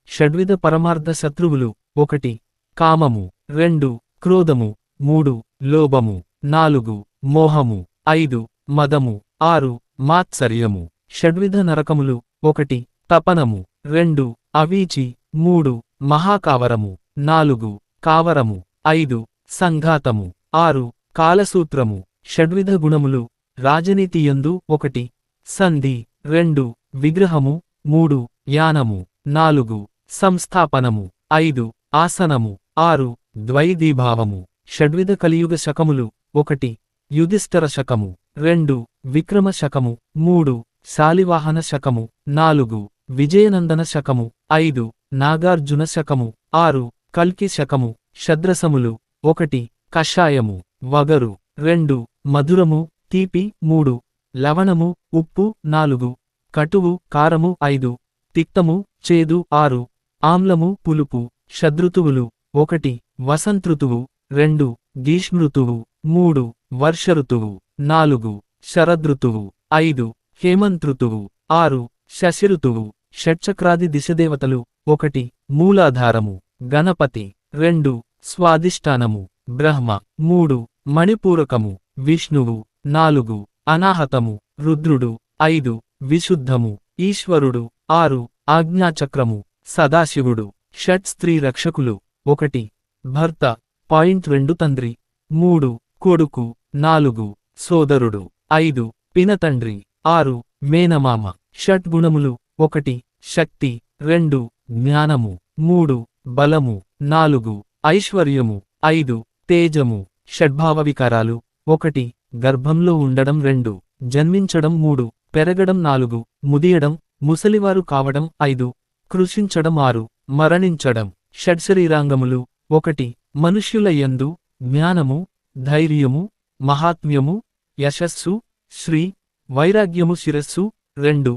షడ్విధ పరమార్థ శత్రువులు 1 కామము 2 క్రోధము 3 లోభము 4 మోహము 5 మదము 6 మాత్సర్యము. షడ్విధ నరకములు 1 తపనము 2 అవీచి 3 మహాకావరము 4 కావరము 5 సంఘాతము 6 కాలసూత్రము. షడ్విధ గుణములు రాజనీతియందు 1 సంధి 2 విగ్రహము 3 యానము 4 సంస్థాపనము 5 ఆసనము 6 ద్వైదీభావము. షడ్విధ కలియుగ శకములు 1 యుధిష్ఠర శకము 2 విక్రమ శకము 3 శాలివాహన శకము 4 విజయనందన శకము 5 నాగార్జున శకము 6 కల్కి శకము. షద్రసములు 1 కషాయము వగరు 2 మధురము తీపి 3 లవణము ఉప్పు 4 కటువు కారము 5 తిక్తము చేదు 6 ఆమ్లము పులుపు. షద్రుతువులు 1 వసంతృతువు 2 గ్రీష్మృతువు 3 వర్షఋతువు 4 శరదృతువు 5 హేమంతృతువు 6 శశిఋతువు. షట్చక్రాది దిశదేవతలు 1 మూలాధారము గణపతి 2 స్వాదిష్టానము బ్రహ్మ 3 మణిపూరకము విష్ణువు 4 అనాహతము రుద్రుడు 5 విశుద్ధము ఈశ్వరుడు 6 ఆజ్ఞాచక్రము సదాశివుడు. షట్ స్త్రీ రక్షకులు 1 భర్త 2 తండ్రి 3 కొడుకు 4 సోదరుడు 5 పినతండ్రి 6 మేనమామ. షట్ గుణములు 1 శక్తి 2 జ్ఞానము 3 బలము 4 ఐశ్వర్యము 5 తేజము. షడ్భావ వికారాలు 1 గర్భంలో ఉండడం 2 జన్మించడం 3 పెరగడం 4 ముదియడం ముసలివారు కావడం 5 కృషించడం 6 మరణించడం. షడ్శరీరాంగములు 1 మనుష్యుల యందు జ్ఞానము ధైర్యము మహాత్మ్యము యశస్సు శ్రీ వైరాగ్యము. శిరస్సు 2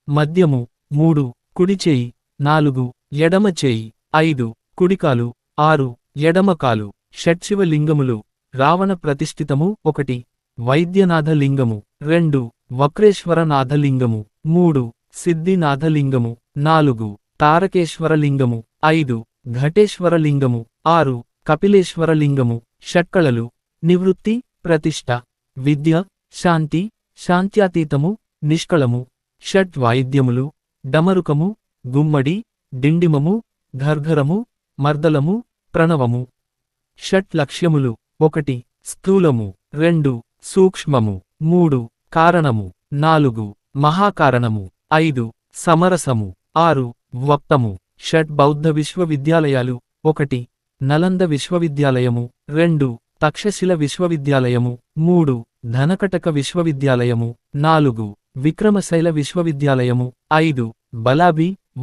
మద్యము 3 కుడిచేయి 4 ఎడమచేయి 5 కుడికాలు 6 ఎడమకాలు. షట్శివలింగములు రావణ ప్రతిష్ఠితము 1 వైద్యనాథలింగము 2 వక్రేశ్వరనాథలింగము 3 సిద్ధినాథలింగము 4 తారకేశ్వరలింగము 5 ఘటేశ్వరలింగము 6 కపిలేశ్వరలింగము. షట్కళలు నివృత్తి ప్రతిష్ఠ విద్య శాంతి శాంత్యాతీతము నిష్కళము. షట్ వాయిద్యములు డమరుకము గుమ్మడి డిండిమము ఘర్ఘరము మర్దలము ప్రణవము. షట్ లక్ష్యములు 1 స్థూలము 2 సూక్ష్మము 3 కారణము 4 మహాకారణము 5 సమరసము 6 వక్తము షట్ బౌద్ధ విశ్వవిద్యాలయాలు 1 నలంద విశ్వవిద్యాలయము 2 తక్షశిల విశ్వవిద్యాలయము 3 ధనకటక విశ్వవిద్యాలయము 4 విక్రమశైల విశ్వవిద్యాలయము 5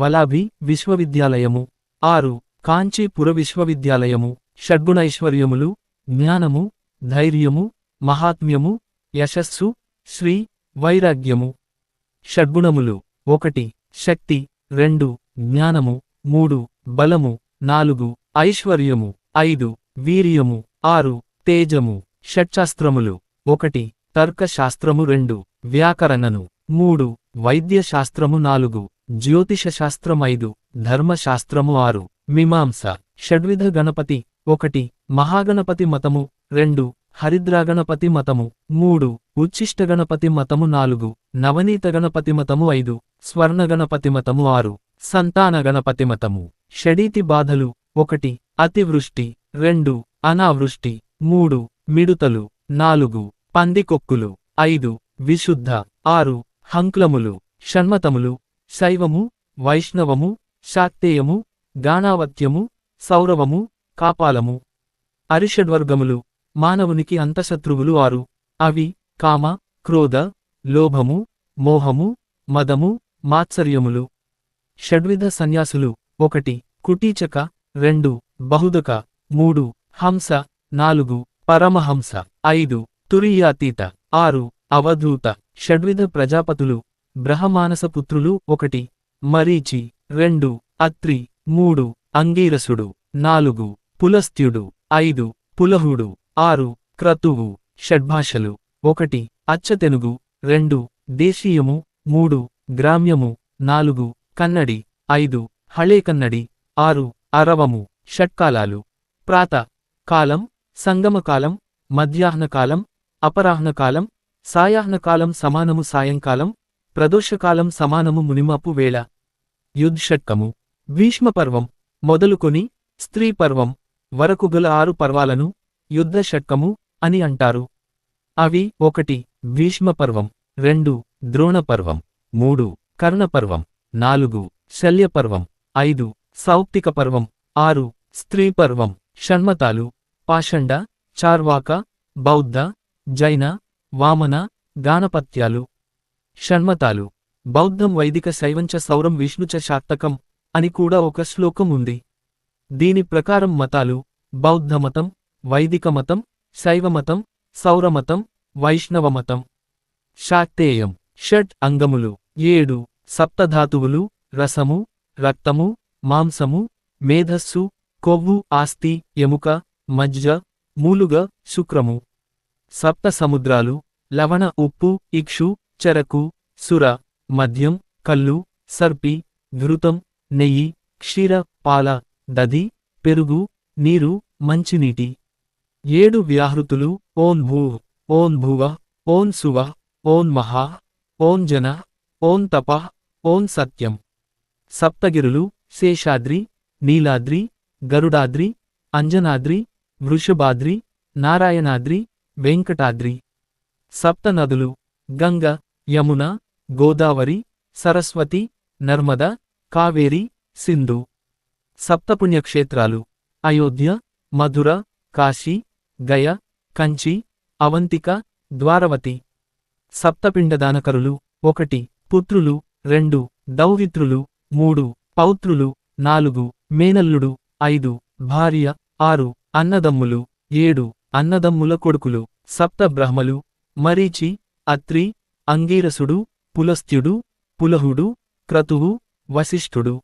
వలాభి విశ్వవిద్యాలయము 6 కాంచీపుర విశ్వవిద్యాలయము షడ్గుణైశ్వర్యములు జ్ఞానము ధైర్యము మహాత్మ్యము యశస్సు శ్రీ వైరాగ్యము షడ్గుణములు 1 శక్తి 2 జ్ఞానము 3 బలము 4 ఐశ్వర్యము 5 వీర్యము 6 తేజము షట్శాస్త్రములు 1 తర్కశాస్త్రము 2 వ్యాకరణను 3 వైద్యశాస్త్రము 4 జ్యోతిషశాస్త్రం 5 ధర్మశాస్త్రము 6 మీమాంస షడ్విధ గణపతి 1 మహాగణపతి మతము 2 హరిద్రాగణపతి మతము 3 ఉచ్ఛిష్టగణపతి మతము 4 నవనీత గణపతి మతము 5 స్వర్ణగణపతి మతము 6 సంతాన గణపతి మతము షడీతి బాధలు 1 అతివృష్టి 2 అనావృష్టి 3 మిడుతలు 4 పందికొక్కులు 5 విశుద్ధ 6 హంక్లములు షణ్మతములు శైవము వైష్ణవము శాక్తేయము గాణావత్యము సౌరవము కాపాలము అరిషడ్వర్గములు మానవునికి అంతశత్రువులు 6 అవి కామ క్రోధ లోభము మోహము మదము మాత్సర్యములు షడ్విధ సన్యాసులు 1 కుటీచక 2 బహుదక 3 హంస 4 పరమహంస 5 తురీయాతీత 6 అవధూత షడ్విధ ప్రజాపతులు బ్రహ్మానసపుత్రులు 1 మరీచి 2 అత్రి 3 అంగీరసుడు 4 పులస్త్యుడు 5 పులహుడు 6 క్రతువు షడ్భాషలు 1 అచ్చతెనుగు 2 దేశీయము 3 గ్రామ్యము 4 కన్నడి 5 హళే కన్నడి 6 అరవము షట్కాలాలు ప్రాత కాలం సంగమకాలం మధ్యాహ్నకాలం అపరాహ్నకాలం సాయాహ్నకాలం సమానము సాయంకాలం ప్రదోషకాలం సమానము మునిమాపు వేళ యుద్ధషట్కము భీష్మపర్వం మొదలుకొని స్త్రీపర్వం వరకు గల 6 పర్వాలను యుద్ధషట్కము అని అంటారు. అవి 1 భీష్మపర్వం 2 ద్రోణపర్వం 3 కర్ణపర్వం 4 శల్యపర్వం 5 సౌప్తిక పర్వం 6 స్త్రీపర్వం షణ్మతాలు పాషండ చార్వాక బౌద్ధ జైన వామన గాణపత్యాలు షణ్మతాలు బౌద్ధం వైదిక శైవంచ సౌరం విష్ణుచ శాక్తకం అని కూడా ఒక శ్లోకం ఉంది. దీని ప్రకారం మతాలు బౌద్ధమతం వైదికమతం శైవమతం సౌరమతం వైష్ణవమతం. శాక్తేయం షట్ అంగములు 7 సప్తధాతువులు రసము రక్తము మాంసము మేధస్సు కొవ్వు ఆస్తి ఎముక మజ్జ మూలుగ శుక్రము. సప్త సముద్రాలు లవణ ఉప్పు ఇక్షు చెరకు సుర మద్యం కల్లు సర్పి ఘృతం నెయ్యి క్షీర పాల దధి పెరుగు నీరు మంచినీటి. 7 వ్యాహృతులు ఓం భూ ఓం భువ ఓం సువ ఓం మహా ఓం జన ఓం తప ఓం సత్యం. సప్తగిరులు శేషాద్రి నీలాద్రి గరుడాద్రి అంజనాద్రి వృషభాద్రి నారాయణాద్రి వెంకటాద్రి. సప్త నదులు గంగ యమున గోదావరి సరస్వతి నర్మద కావేరి సింధు. సప్తపుణ్యక్షేత్రాలు అయోధ్య మధుర కాశీ గయ కంచి అవంతిక ద్వారవతి. సప్తపిండదానకరులు 1 పుత్రులు 2 దౌహిత్రులు 3 పౌత్రులు 4 మేనల్లుడు 5 భార్య 6 అన్నదమ్ములు 7 అన్నదమ్ముల కొడుకులు. సప్త బ్రహ్మలు మరీచి అత్రి అంగీరసుడు పులస్త్యుడు పులహుడు క్రతువు వశిష్ఠుడు.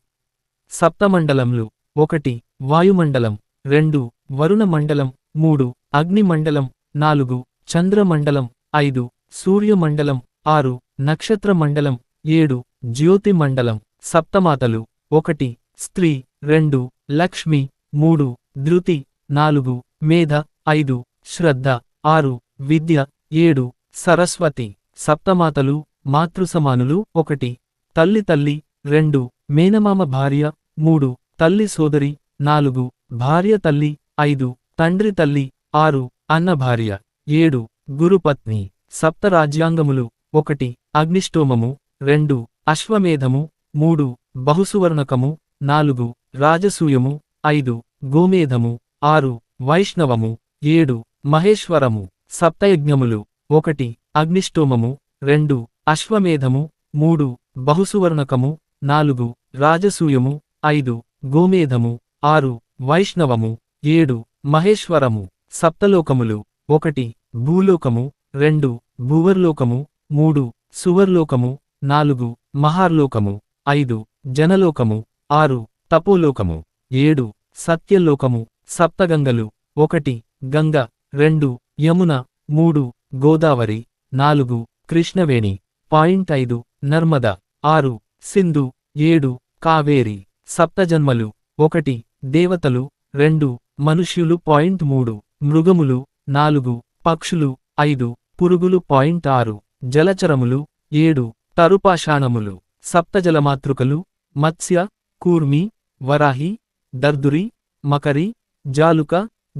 సప్తమండలములు 1 వాయుమండలం 2 వరుణమండలం 3 అగ్నిమండలం 4 చంద్రమండలం 5 సూర్యమండలం 6 నక్షత్రమండలం 7 జ్యోతిమండలం. సప్తమాతలు 1 స్త్రీ 2 లక్ష్మి 3 ధృతి 4 మేధ 5 శ్రద్ధ 6 విద్య 7 సరస్వతి. సప్తమాతలు మాతృసమానులు 1 తల్లి తల్లి 2 మేనమామ భార్య 3 తల్లి సోదరి 4 భార్య తల్లి 5 తండ్రి తల్లి 6 అన్న భార్య 7 గురుపత్ని. సప్త రాజ్యాంగములు 1 అగ్నిష్టోమము 2 అశ్వమేధము 3 బహుసువర్ణకము 4 రాజసూయము 5 గోమేధము 6 వైష్ణవము 7 మహేశ్వరము సప్తయజ్ఞములు 1 అగ్నిష్టోమము 2 అశ్వమేధము 3 బహుసువర్ణకము 4 రాజసూయము 5 గోమేధము 6 వైష్ణవము 7 మహేశ్వరము సప్తలోకములు 1 భూలోకము 2 భూవర్లోకము 3 సువర్లోకము 4 మహార్లోకము 5 జనలోకము 6 తపోలోకము 7 సత్యలోకము సప్తగంగలు 1 గంగ 2 యమున 3 గోదావరి 4 కృష్ణవేణి 5 నర్మద 6 సింధు 7 కావేరి సప్తజన్మలు 1 దేవతలు 2 మనుష్యులు 3 మృగములు 4 పక్షులు 5 పురుగులు 6 జలచరములు 7 తరుపాషాణములు సప్తజలమాతృకలు మత్స్య కూర్మి వరాహి దర్దురి మకరి జాలుక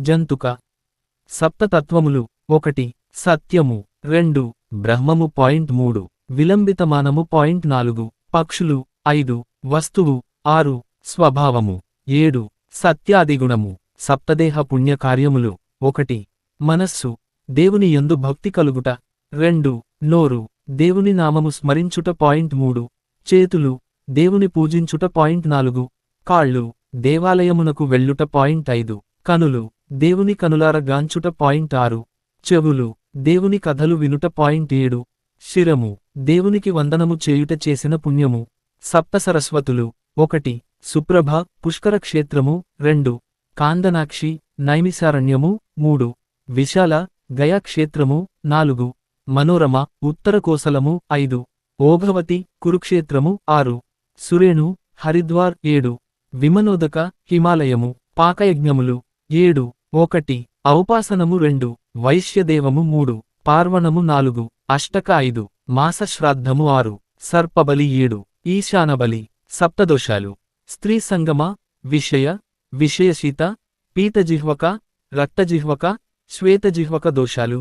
జంతుక సప్తతత్వములు 1 సత్యము 2 బ్రహ్మము 3 విలంబితమానము 4 పక్షులు 5 వస్తువు 6 స్వభావము 7 సత్యాదిగుణము సప్తదేహ పుణ్యకార్యములు 1 మనస్సు దేవుని యందు భక్తి కలుగుట 2 నోరు దేవుని నామము స్మరించుట 3 చేతులు దేవుని పూజించుట 4 కాళ్ళు దేవాలయమునకు వెళ్ళుట 5 కనులు దేవుని కనులార గాంచుట 6 చెవులు దేవుని కథలు వినుట 7 శిరము దేవునికి వందనము చేయుట చేసిన పుణ్యము సప్తసరస్వతులు 1 సుప్రభ పుష్కర క్షేత్రము 2 కాందనాక్షి నైమిసారణ్యము 3 విశాల గయా క్షేత్రము 4 మనోరమ ఉత్తర కోసలము 5 ఓఘవతి కురుక్షేత్రము 6 సురేణు హరిద్వార్ 7 విమనోదక హిమాలయము పాకయజ్ఞములు 7 1 ఔపాసనము 2 వైశ్యదేవము 3 పార్వణము 4 అష్టక 5 మాసశ్రాద్ధము 6 సర్పబలి 7 ఈశానబలి సప్తదోషాలు స్త్రీ సంగమ విషయశీత పీతజిహ్వక రక్తజిహ్వక శ్వేతజిహ్వక దోషాలు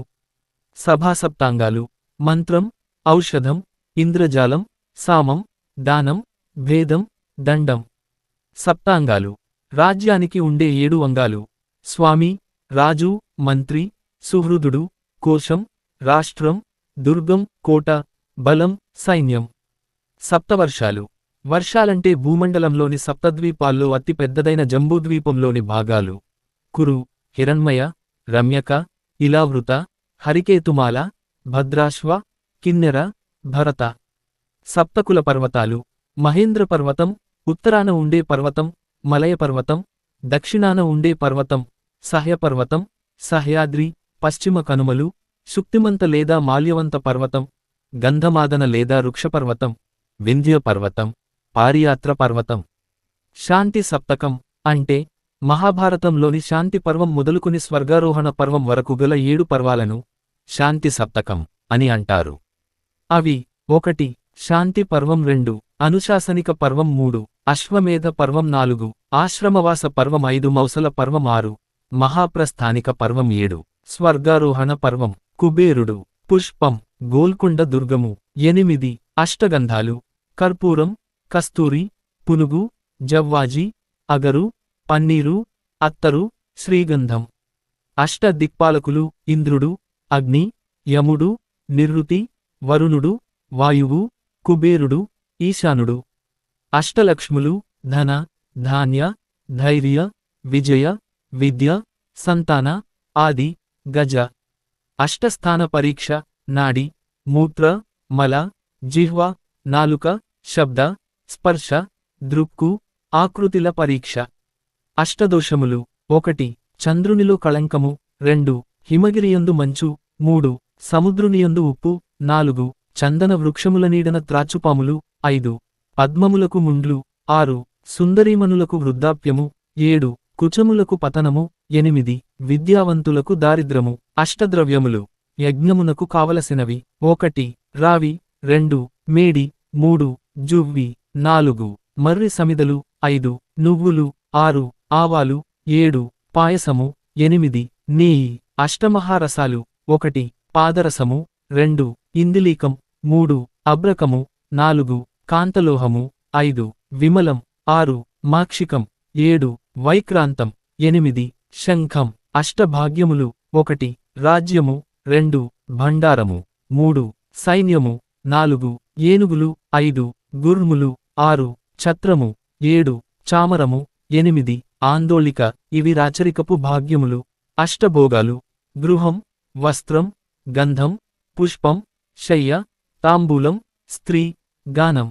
సభాసప్తాంగాలు మంత్రం ఔషధం ఇంద్రజాలం సామం దానం భేదం దండం సప్తాంగాలు రాజ్యానికి ఉండే 7 అంగాలు స్వామి రాజు మంత్రి సుహృదుడు కోశం రాష్ట్రం దుర్గం కోట బలం సైన్యం సప్తవర్షాలు వర్షాలంటే భూమండలంలోని సప్తద్వీపాల్లో అతి పెద్దదైన జంబూద్వీపంలోని భాగాలు కురు హిరణ్మయ రమ్యక ఇలావృత హరికేతుమాల భద్రాశ్వ కిన్నెర భరత సప్తకుల పర్వతాలు మహేంద్ర పర్వతం ఉత్తరాన ఉండే పర్వతం మలయ పర్వతం దక్షిణాన ఉండే పర్వతం సహ్యపర్వతం సహ్యాద్రి పశ్చిమ కనుమలు శుక్తిమంత లేదా మాల్యవంత పర్వతం గంధమాదన లేదా వృక్షపర్వతం వింధ్య పర్వతం పారియాత్ర పర్వతం శాంతి సప్తకం అంటే మహాభారతంలోని శాంతి పర్వం మొదలుకుని స్వర్గారోహణ పర్వం వరకు గల 7 పర్వాలను శాంతి సప్తకం అని అంటారు. అవి 1 శాంతి పర్వం 2 అనుశాసనిక పర్వం 3 అశ్వమేధ పర్వం 4 ఆశ్రమవాస పర్వం 5 మౌసల పర్వం 6 మహాప్రస్థానిక పర్వం 7 స్వర్గారోహణ పర్వం కుబేరుడు పుష్పం గోల్కొండ దుర్గము 8 అష్టగంధాలు కర్పూరం కస్తూరి పునుగు జవ్వాజి అగరు పన్నీరు అత్తరు శ్రీగంధం అష్టదిక్పాలకులు ఇంద్రుడు అగ్ని యముడు నిరుతి వరుణుడు వాయువు కుబేరుడు ఈశానుడు అష్టలక్ష్ములు ధన ధాన్య ధైర్య విజయ విద్య సంతాన ఆది గజ అష్టస్థాన పరీక్ష నాడి మూత్ర మల జిహ్వ నాలుక శబ్ద స్పర్శ దృక్కు ఆకృతిల పరీక్ష అష్టదోషములు 1 చంద్రునిలో కళంకము 2 హిమగిరియందు మంచు 3 సముద్రునియందు ఉప్పు 4 చందన వృక్షముల నీడన త్రాచుపాములు 5 పద్మములకు ముండ్లు 6 సుందరీమణులకు వృద్ధాప్యము 7 కుచములకు పతనము 8 విద్యావంతులకు దారిద్రము అష్టద్రవ్యములు యజ్ఞమునకు కావలసినవి 1 రావి 2 మేడి 3 జువ్వి 4 మర్రి సమిదలు 5 నువ్వులు 6 ఆవాలు 7 పాయసము 8 నెయ్యి అష్టమహారసాలు 1 పాదరసము 2 ఇందిలీకం 3 అబ్రకము 4 కాంతలోహము 5 విమలం 6 మాక్షికం 7 వైక్రాంతం 8 శంఖం అష్టభాగ్యములు 1 రాజ్యము 2 భండారము 3 సైన్యము 4 ఏనుగులు 5 గుర్ములు 6 ఛత్రము 7 చామరము 8 ఆందోళిక ఇవి రాచరికపు భాగ్యములు అష్టభోగాలు గృహం వస్త్రం గంధం పుష్పం శయ్య తాంబూలం స్త్రీ గానం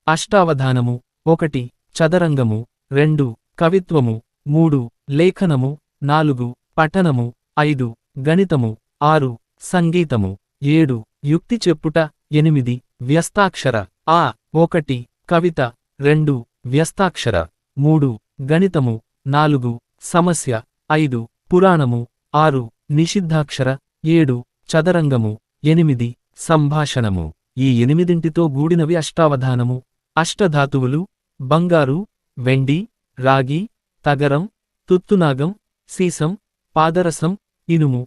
అష్టావధానము 1 చదరంగము 2 కవిత్వము 3 లేఖనము 4 పఠనము 5 గణితము 6 సంగీతము 7 యుక్తి చెప్పుట 8 వ్యస్తాక్షర 1 కవిత 2 వ్యస్తాక్షర 3 గణితము 4 సమస్య 5 పురాణము 6 నిషిద్ధాక్షర 7 చదరంగము 8 సంభాషణము ఈ 8ంటితో గూడినవి అష్టావధానము అష్టధాతువులు బంగారు వెండి రాగి తగరం తుత్తునాగం సీసం పాదరసం ఇనుము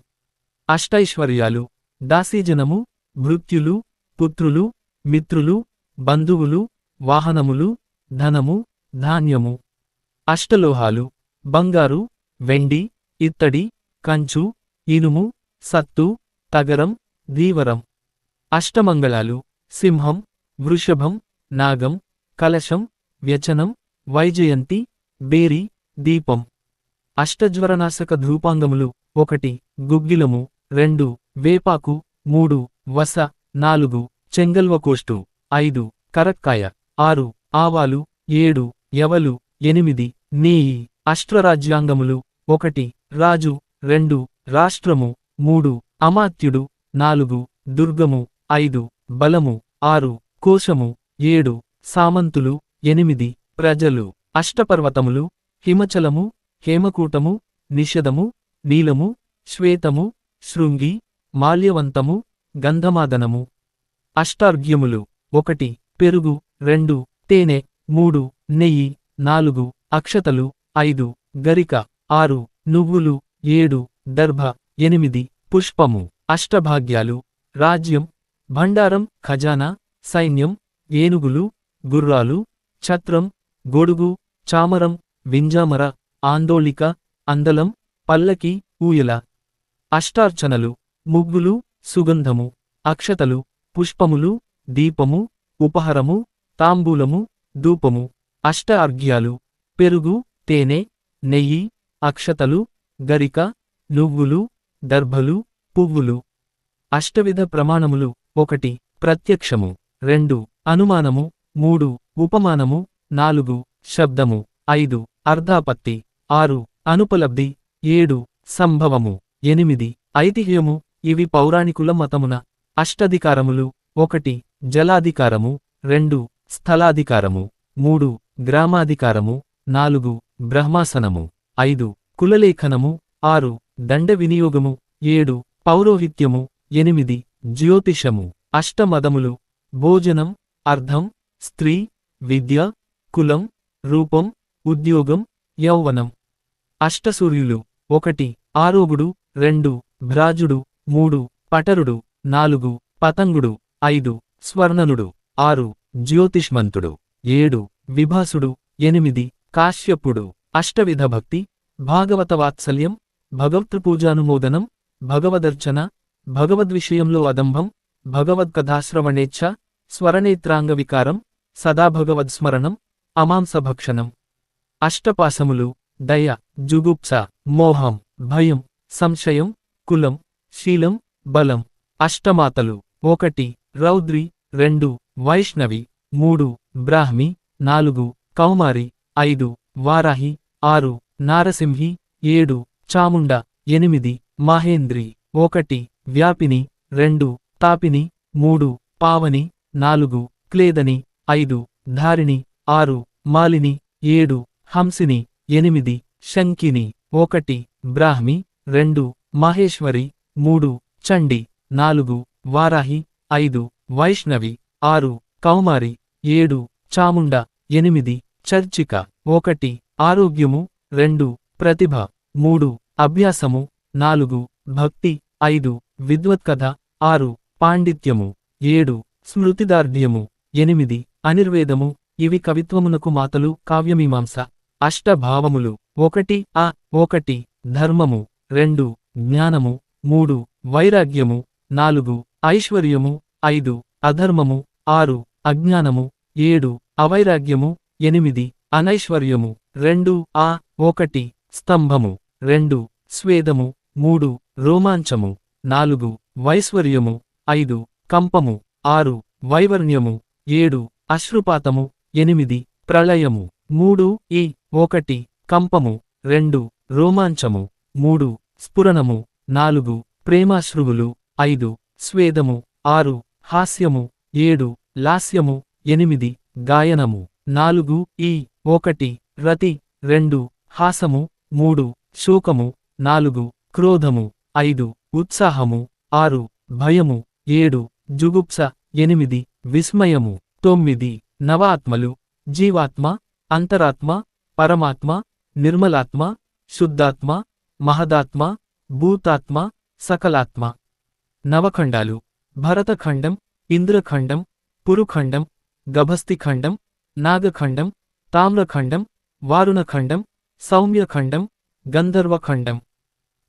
అష్టైశ్వర్యాలు దాసీజనము భృత్యులు పుత్రులు మిత్రులు బంధువులు వాహనములు ధనము ధాన్యము అష్టలోహాలు బంగారు వెండి ఇత్తడి కంచు ఇనుము సత్తు తగరం ధీవరం అష్టమంగళాలు సింహం వృషభం నాగం కలశం వ్యచనం వైజయంతి బేరి దీపం అష్టజ్వరనాశక ధూపాంగములు 1 గుగ్గిలము 2 వేపాకు 3 వస 4 చెంగల్వకోష్టు 5 కరక్కాయ 6 ఆవాలు 7 యవలు 8 నేయి అష్ట్రరాజ్యాంగములు 1 రాజు 2 రాష్ట్రము 3 అమాత్యుడు 4 దుర్గము 5 బలము 6 కోశము 7 సామంతులు 8 ప్రజలు అష్టపర్వతములు హిమచలము హేమకూటము నిషదము నీలము శ్వేతము శృంగి మాల్యవంతము గంధమాదనము అష్టార్ఘ్యములు 1 పెరుగు 2 తేనె 3 నెయ్యి 4 అక్షతలు 5 గరిక 6 నువ్వులు 7 దర్భ 8 పుష్పము అష్టభాగ్యాలు రాజ్యం భండారం ఖజానా సైన్యం ఏనుగులు గుర్రాలు ఛత్రం గొడుగు చామరం వింజామర ఆందోళిక అందలం పల్లకి ఊయల అష్టార్చనలు ముగ్గులు సుగంధము అక్షతలు పుష్పములు దీపము ఉపహరము తాంబూలము ధూపము అష్ట అర్ఘ్యాలు పెరుగు తేనె నెయ్యి అక్షతలు గరిక నువ్వులు దర్భలు పువ్వులు అష్టవిధ ప్రమాణములు 1 ప్రత్యక్షము 2 అనుమానము 3 ఉపమానము 4 శబ్దము 5 అర్ధాపత్తి 6 అనుపలబ్ధి 7 సంభవము 8 ఐతిహ్యము ఇవి పౌరాణికుల మతమున అష్టధికారములు 1 జలాధికారము 2 స్థలాధికారము 3 గ్రామాధికారము 4 బ్రహ్మాసనము 5 కులలేఖనము 6 దండ వినియోగము 7 పౌరోహిత్యము 8 జ్యోతిషము అష్టమదములు భోజనం అర్థం స్త్రీ విద్య కులం రూపం ఉద్యోగం యౌవనం అష్టసూర్యులు 1 ఆరోగుడు 2 భ్రాజుడు 3 పటరుడు 4 పతంగుడు 5 స్వర్ణనుడు 6 జ్యోతిష్మంతుడు 7 విభాసుడు 8 కాశ్యపుడు అష్టవిధ భక్తి భాగవత వాత్సల్యం భగవత్పూజానుమోదనం భగవదర్చన భగవద్విషయంలో అదంభం భగవద్కథాశ్రవణేచ్ఛ స్వరనేత్రాంగ వికారం సదా భగవద్స్మరణం అమాంసభక్షణం అష్టపాశములు దయ జుగుప్స మోహం భయం సంశయం కులం శీలం బలం అష్టమాతలు 1 రౌద్రి 2 వైష్ణవి 3 బ్రాహ్మి 4 కౌమారి 5 వారాహి 6 నారసింహి 7 చాముండ 8 మహేంద్రి 1 వ్యాపిని 2 తాపిని 3 పావని 4 క్లేదని 5 ధారిణి 6 మాలిని 7 హంసిని 8 శంకిని 1 బ్రాహ్మి 2 మహేశ్వరి 3 చండి 4 వారాహి 5 వైష్ణవి 6 కౌమారి 7 చాముండ 8 చర్చిక 1 ఆరోగ్యము 2 ప్రతిభ 3 అభ్యాసము 4 భక్తి 5 విద్వత్కథ 6 పాండిత్యము 7 స్మృతిదార్ఢ్యము 8 అనిర్వేదము ఇవి కవిత్వమునకు మాతలు కావ్యమీమాంస అష్టభావములు 1 ధర్మము 2 జ్ఞానము 3 వైరాగ్యము 4 ఐశ్వర్యము 5 అధర్మము 6 అజ్ఞానము 7 అవైరాగ్యము 8 అనైశ్వర్యము 2 1 స్తంభము 2 స్వేదము 3 రోమాంచము 4 వైశ్వర్యము 5 కంపము 6 వైవర్ణ్యము 7 అశ్రుపాతము 8 ప్రళయము 3 1 కంపము 2 రోమాంచము 3 స్ఫురణము 4 ప్రేమాశ్రువులు 5 స్వేదము 6 హాస్యము 7 లాస్యము 8 గాయనము 4 1 రతి 2 హాసము 3 శోకము 4 క్రోధము 5 ఉత్సాహము 6 భయము 7 జుగుప్స 8 విస్మయము 9 నవాత్మలు జీవాత్మ అంతరాత్మ పరమాత్మ నిర్మలాత్మ శుద్ధాత్మ మహదాత్మ భూతాత్మ సకలాత్మ నవఖండాలు భరతఖండం ఇంద్రఖండం పురుఖండం గభస్తిఖండం నాగఖండం తామ్రఖండం వారుణఖండం సౌమ్యఖండం గంధర్వఖండం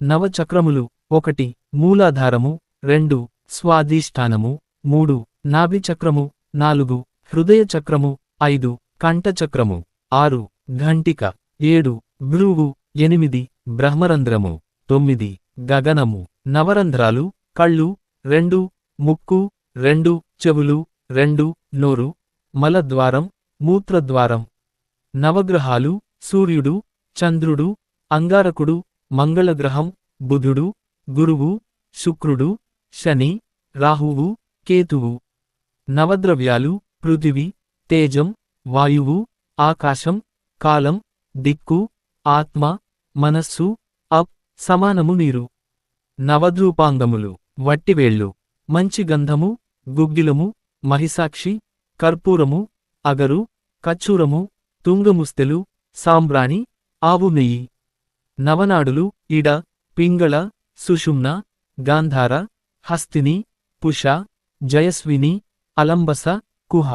నవచక్రములు 1 మూలాధారము 2 స్వాధిష్టానము 3 నాభిచక్రము 4 హృదయచక్రము 5 కంఠచక్రము 6 ఘంటిక 7 భ్రువు 8 బ్రహ్మరంధ్రము 9 గగనము నవరంధ్రాలు కళ్ళు 2 ముక్కు 2 చెవులు 2 నోరు మలద్వారం మూత్రద్వారం నవగ్రహాలు సూర్యుడు చంద్రుడు అంగారకుడు మంగళగ్రహం బుధుడు గురువు శుక్రుడు శని రాహువు కేతువు నవద్రవ్యాలు పృథివి తేజం వాయువు ఆకాశం కాలం దిక్కు ఆత్మ మనస్సు సమానము నీరు నవద్రూపాంగములు వట్టివేళ్ళు మంచి గంధము గుగ్గిలము మహిసాక్షి కర్పూరము అగరు కచ్చూరము తుంగముస్తెలు సాంబ్రాణి ఆవు నెయ్యి నవనాడులు ఇడ పింగళ సుషుమ్న గాంధార హస్తిని పుష జయస్విని అలంబస కుహ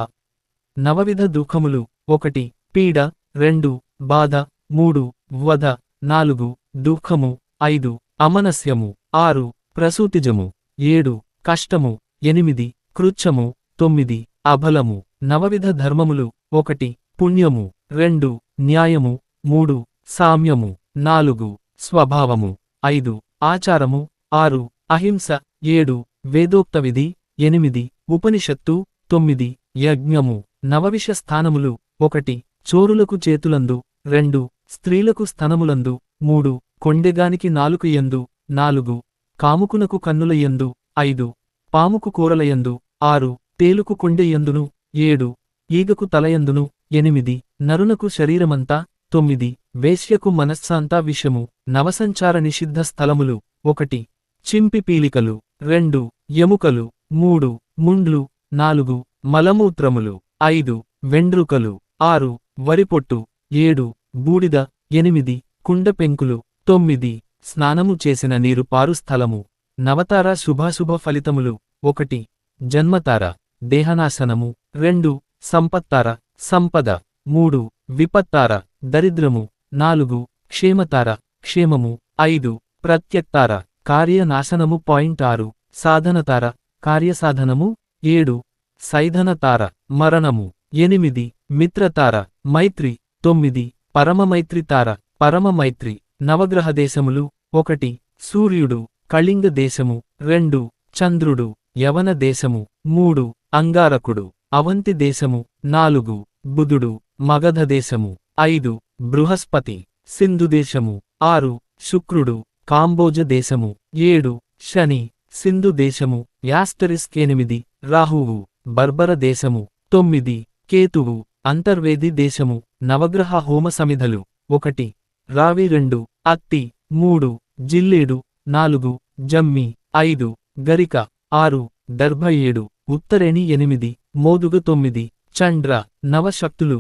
నవవిధ దుఃఖములు 1 పీడ 2 బాధ 3 వధ 4 దుఃఖము 5 అమనస్యము 6 ప్రసూతిజము 7 కష్టము 8 కృచ్ఛము 9 అబలము నవవిధ ధర్మములు 1 పుణ్యము 2 న్యాయము 3 సామ్యము 4 స్వభావము 5 ఆచారము 6 అహింస 7 వేదోక్త విధి 8 ఉపనిషత్తు 9 యజ్ఞము నవవిష స్థానములు 1 చోరులకు చేతులందు 2 స్త్రీలకు స్తనములందు 3 కొండెగానికి నాలుక యందు 4 కాముకునకు కన్నుల యందు 5 పాముకు కూరలయందు 6 తేలుకు కొండెయందును 7 ఈగకు తలయందును 8 నరునకు శరీరమంతా 9 వేశ్యకు మనస్సాంతా విషము నవసంచార నిషిద్ధ స్థలములు 1 చింపి పీలికలు 2 ఎముకలు 3 ముండ్లు 4 మలమూత్రములు 5 వెండ్రుకలు 6 వరిపొట్టు 7 బూడిద 8 కుండపెంకులు 9 స్నానము చేసిన నీరు పారు స్థలము నవతార శుభాశుభ ఫలితములు 1 జన్మతార దేహనాశనము 2 సంపత్తార సంపద 3 విపత్తార దరిద్రము 4 క్షేమతార క్షేమము 5 ప్రత్యక్తార కార్యనాశనము 6 సాధనతార కార్యసాధనము 7 సైధనతార మరణము 8 మిత్రతార మైత్రి 9 పరమమైత్రితార పరమమైత్రి నవగ్రహ దేశములు 1 సూర్యుడు కళింగ దేశము 2 చంద్రుడు యవన దేశము 3 అంగారకుడు అవంతి దేశము 4 బుధుడు మగధ దేశము 5 బృహస్పతి సింధు దేశము 6 శుక్రుడు కాంబోజ దేశము 7 శని సింధు దేశము యాస్టరిస్క్ 8 రాహువు బర్బర దేశము 9 కేతువు అంతర్వేది దేశము నవగ్రహ హోమ సమిధలు 1 రావి 2 అత్తి 3 జిల్లేడు 4 జమ్మి 5 గరిక 6 దర్భ 7 ఉత్తరేణి 8 మోదుగ 9 చండ్ర నవశక్తులు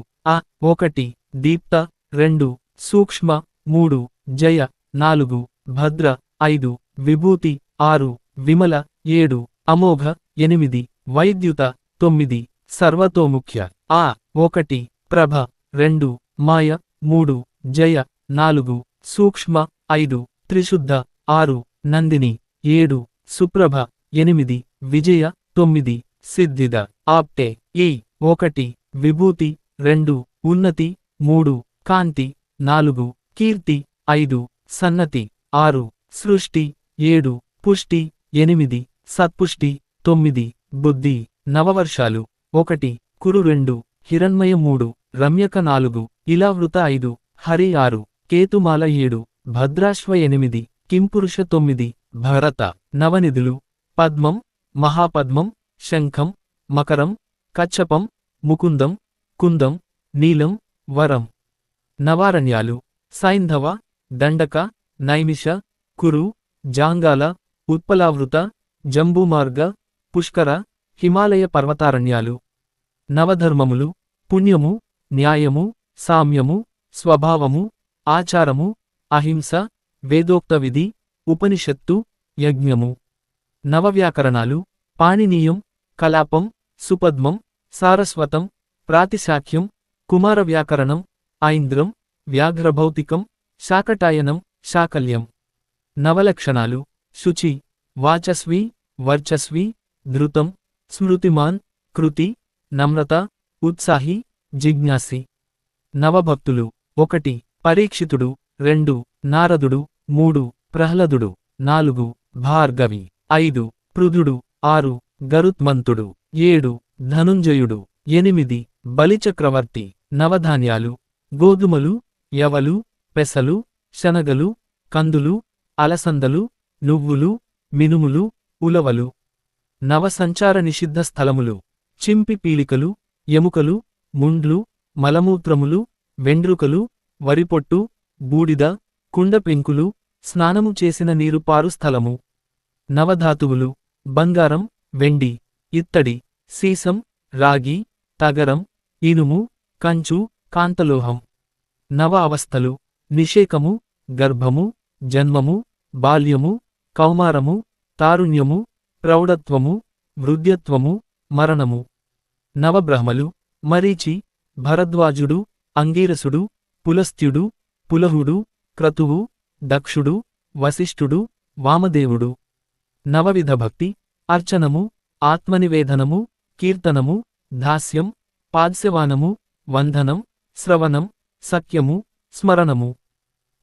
1 దీప్త 2 సూక్ష్మ 3 జయ 4 భద్ర 5 విభూతి 6 విమల 7 అమోఘ 8 వైద్యుత 9 సర్వతోముఖ్య. ఆ 1 ప్రభ 2 మాయ 3 జయ 4 సూక్ష్మ 5 త్రిశుద్ధ 6 నందిని 7 సుప్రభ 8 విజయ 9 సిద్ధిద ఆప్టే ఈ 1 విభూతి 2 ఉన్నతి 3 కాంతి 4 కీర్తి 5 సన్నతి 6 సృష్టి 7 పుష్టి 8 సత్పుష్టి 9 బుద్ధి నవవర్షాలు 1 కురు 2 హిరణ్మయ 3 రమ్యక 4 ఇలావృత 5 హరి 6 కేతుమాల 7 భద్రాశ్వ 8 కింపురుష 9 భరత నవనిధులు పద్మం మహాపద్మం శంఖం మకరం కచ్చపం ముకుందం కుందం నీలం వరం నవారణ్యాలు సైంధవ దండక నైమిష కురు జాంగాల ఉత్పలావృత జంబూమార్గ పుష్కర హిమాలయ పర్వతారణ్యాలు నవధర్మములు పుణ్యము న్యాయము సామ్యము స్వభావము ఆచారము అహింస వేదోక్త విధి ఉపనిషత్తు యజ్ఞము నవవ్యాకరణాలు పాణినీయం కలాపం సుపద్మం సారస్వతం ప్రాతిశాఖ్యం కుమారవ్యాకరణం ఐంద్రం వ్యాఘ్రభౌతికం శాకటాయనం శాకల్యం నవలక్షణాలు శుచి వాచస్వి వర్చస్వి ధృతం స్మృతిమాన్ కృతి నమ్రత ఉత్సాహి జిజ్ఞాసి నవభక్తులు 1 పరీక్షితుడు 2 నారదుడు 3 ప్రహ్లదుడు 4 భార్గవి 5 పృథుడు 6 గరుత్మంతుడు 7 ధనుంజయుడు 8 బలిచక్రవర్తి నవధాన్యాలు గోధుమలు యవలు పెసలు శనగలు కందులు అలసందలు నువ్వులు మినుములు ఉలవలు నవసంచార నిషిద్ధ స్థలములు చింపి పీలికలు ఎముకలు ముండ్లు మలమూత్రములు వెండ్రుకలు వరిపొట్టు బూడిద కుండ పెంకులు స్నానము చేసిన నీరు పారు స్థలము నవధాతువులు బంగారం వెండి ఇత్తడి సీసం రాగి తగరం ఇనుము కంచు కాంతలోహం నవ అవస్థలు నిషేకము గర్భము జన్మము బాల్యము కౌమారము తారుణ్యము ప్రౌఢత్వము వృద్ధ్యత్వము మరణము నవబ్రహ్మలు మరీచి భరద్వాజుడు అంగీరసుడు పులస్త్యుడు పులహుడు క్రతువు దక్షుడు వశిష్ఠుడు వామదేవుడు నవవిధ భక్తి అర్చనము ఆత్మనివేదనము కీర్తనము దాస్యం పాద్యవానము వందనం శ్రవణం సఖ్యము స్మరణము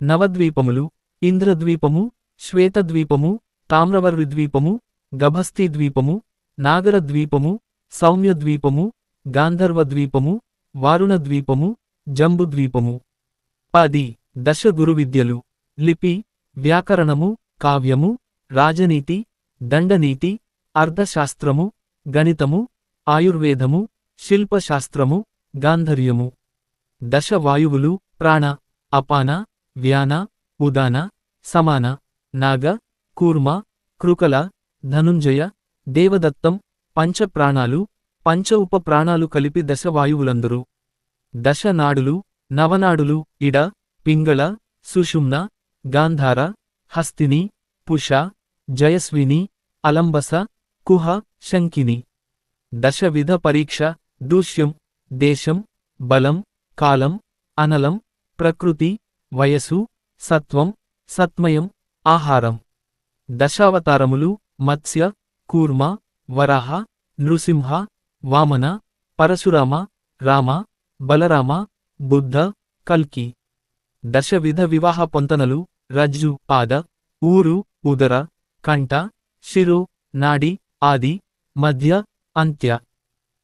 నవద్వీపములు ఇంద్రద్వీపము శ్వేతద్వీపము తామ్రవర్విద్వీపము గభస్థీద్వీపము నాగరద్వీపము సౌమ్యద్వీపము గాంధర్వద్వీపము వారుణద్వీపము జంబుద్వీపము 10 దశ గురువిద్యలు లిపి వ్యాకరణము కావ్యము రాజనీతి దండనీతి అర్థశాస్త్రము గణితము ఆయుర్వేదము శిల్పశాస్త్రము గాంధర్యము దశ వాయువులు ప్రాణ అపాన వ్యాన ఉదాన సమాన నాగ కూర్మ కృకల ధనుంజయ దేవదత్తం పంచప్రాణాలు పంచ ఉప ప్రాణాలు కలిపి దశ వాయువులందరూ దశ నాడులు నవనాడులు ఇడ పింగళ సుషుమ్న గాంధార హస్తిని పుష జయస్విని అలంబస కుహ శంకిని దశవిధ పరీక్ష దూష్యం దేశం బలం కాలం అనలం ప్రకృతి వయసు సత్వం సత్మయం ఆహారం దశావతారములు మత్స్య కూర్మ వరాహ నృసింహ వామన పరశురామ రామ బలరామ బుద్ధ కల్కి దశవిధ వివాహ పొంతనలు రజ్జు పాద ఊరు ఉదర కంఠ శిరో నాడి ఆది మధ్య అంత్య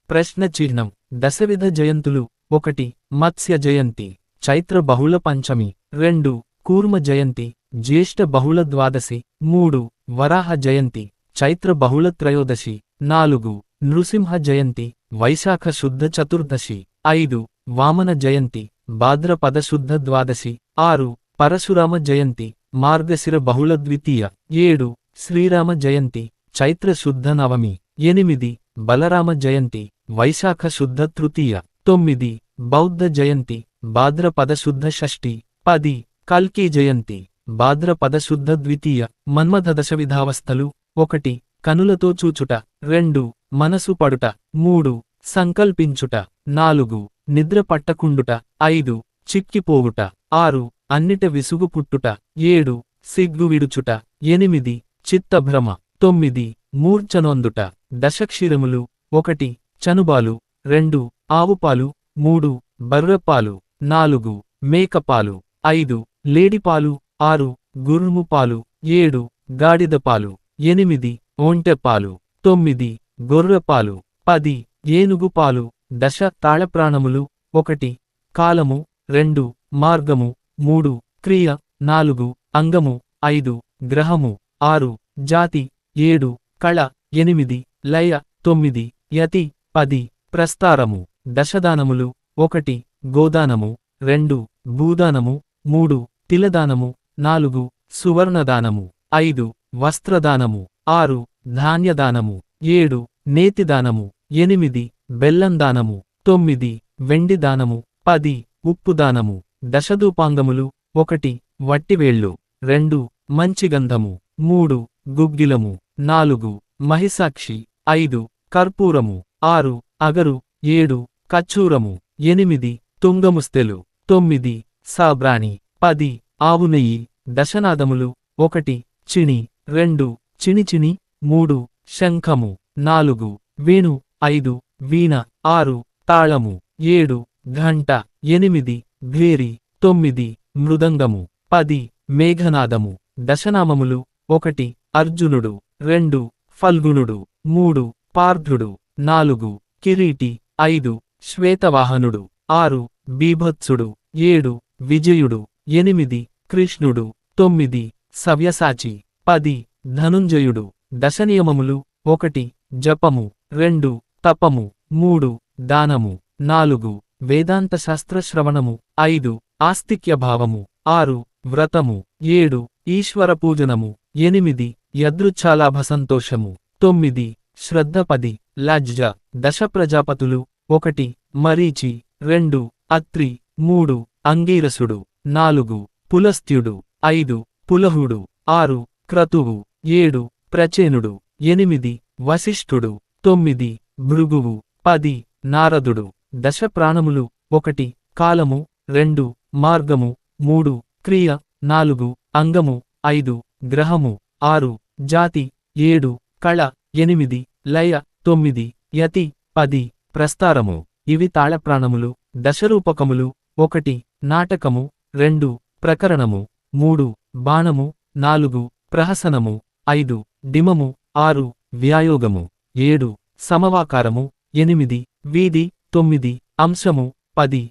ప్రశ్న చిహ్నం దశవిధ జయంతులు 1 మత్స్య జయంతి చైత్ర బహుళ పంచమి 2 కూర్మ జయంతి జ్యేష్ఠ బహుళ ద్వాదశి 3 వరాహ జయంతి చైత్ర బహుళ త్రయోదశి 4 నృసింహ జయంతి వైశాఖ శుద్ధ చతుర్దశి 5 వామన జయంతి భాద్రపద శుద్ధ ద్వాదశి 6 పరశురామ జయంతి మార్గశిర బహుళ ద్వితీయ 7 శ్రీరామ జయంతి చైత్ర శుద్ధ నవమి 8 బలరామ జయంతి వైశాఖ శుద్ధ తృతీయ 9 బౌద్ధ జయంతి భాద్రపద శుద్ధ షష్ఠి 10 కల్కి జయంతి భాద్రపద శుద్ధ ద్వితీయ మన్మథ దశవిధావస్థలు 1 కనులతో చూచుట 2 మనసు పడుట 3 సంకల్పించుట. 4 నిద్ర పట్టకుండుట. 5 చిక్కిపోవుట. 6 అన్నిట విసుగు పుట్టుట. 7 సిగ్గు విడుచుట. 8 చిత్తభ్రమ. 9 మూర్ఛనొందుట. దశక్షీరములు. 1 చనుబాలు. 2 ఆవుపాలు. 3 బర్రెపాలు. 4 మేకపాలు. 5 లేడిపాలు. 6 గుర్రము పాలు. 7 గాడిదపాలు. 8 ఒంటెపాలు. 9 గొర్రెపాలు. 10 ఏనుగు పాలు. దశ తాళప్రాణములు. 1 కాలము. 2 మార్గము. 3 క్రియ. 4 అంగము. 5 గ్రహము. 6 జాతి. 7 కళ. 8 లయ. 9 యతి. 10 ప్రస్తారము. దశదానములు. 1 గోదానము. 2 భూదానము. 3 తిలదానము. 4 సువర్ణదానము. 5 వస్త్రదానము. 6 ధాన్యదానము. 7 నేతిదానము. 8 బెల్లందానము. 9 వెండి దానము. 10 ఉప్పుదానము. దశధూపాంగములు. 1 వట్టివేళ్ళు. 2 మంచిగంధము. 3 గుగ్గిలము. 4 మహిసాక్షి. 5 కర్పూరము. 6 అగరు. 7 కచ్చూరము. 8 తుంగముస్తెలు. 9 సాబ్రాణి. 10 ఆవునెయ్యి. దశనాదములు. 1 చిని. 2 చినిచిని. 3 శంఖము. 4 వేణు. 5 వీణ. 6 తాళము. 7 ఘంట. 8 భేరి. 9 మృదంగము. 10 మేఘనాదము. దశనామములు. 1 అర్జునుడు. 2 ఫల్గుణుడు. 3 పార్థుడు. 4 కిరీటి. 5 శ్వేతవాహనుడు. 6 బీభత్సుడు. 7 విజయుడు. 8 కృష్ణుడు. 9 సవ్యసాచి. 10 ధనుంజయుడు. దశనియమములు. 1 జపము. 2 తపము. 3 దానము. 4 వేదాంత శాస్త్రశ్రవణము. 5 ఆస్తిక్యభావము. 6 వ్రతము. 7 ఈశ్వర పూజనము. 8 యదృచ్ఛాలాభ సంతోషము. 9 శ్రద్ధ. 10 లజ్జ. దశ ప్రజాపతులు. 1 మరీచి. 2 అత్రి. 3 అంగీరసుడు. 4 పులస్త్యుడు. 5 పులహుడు. 6 క్రతువు. 7 ప్రచేనుడు. 8 వశిష్ఠుడు. 9 భృగువు. 10 నారదుడు. దశ ప్రాణములు. 1 కాలము. 2 మార్గము. 3 క్రియ. 4 అంగము. 5 గ్రహము. 6 జాతి. 7 కళ. 8 లయ. 9 యతి. 10 ప్రస్తారము. ఇవి తాళప్రాణములు. దశరూపకములు. 1 నాటకము. 2 ప్రకరణము. 3 బాణము. 4 ప్రహసనము. 5 డిమము. 6 వ్యాయోగము. 7 సమవాకారము. 8 వీధి. 9 అంశము. 10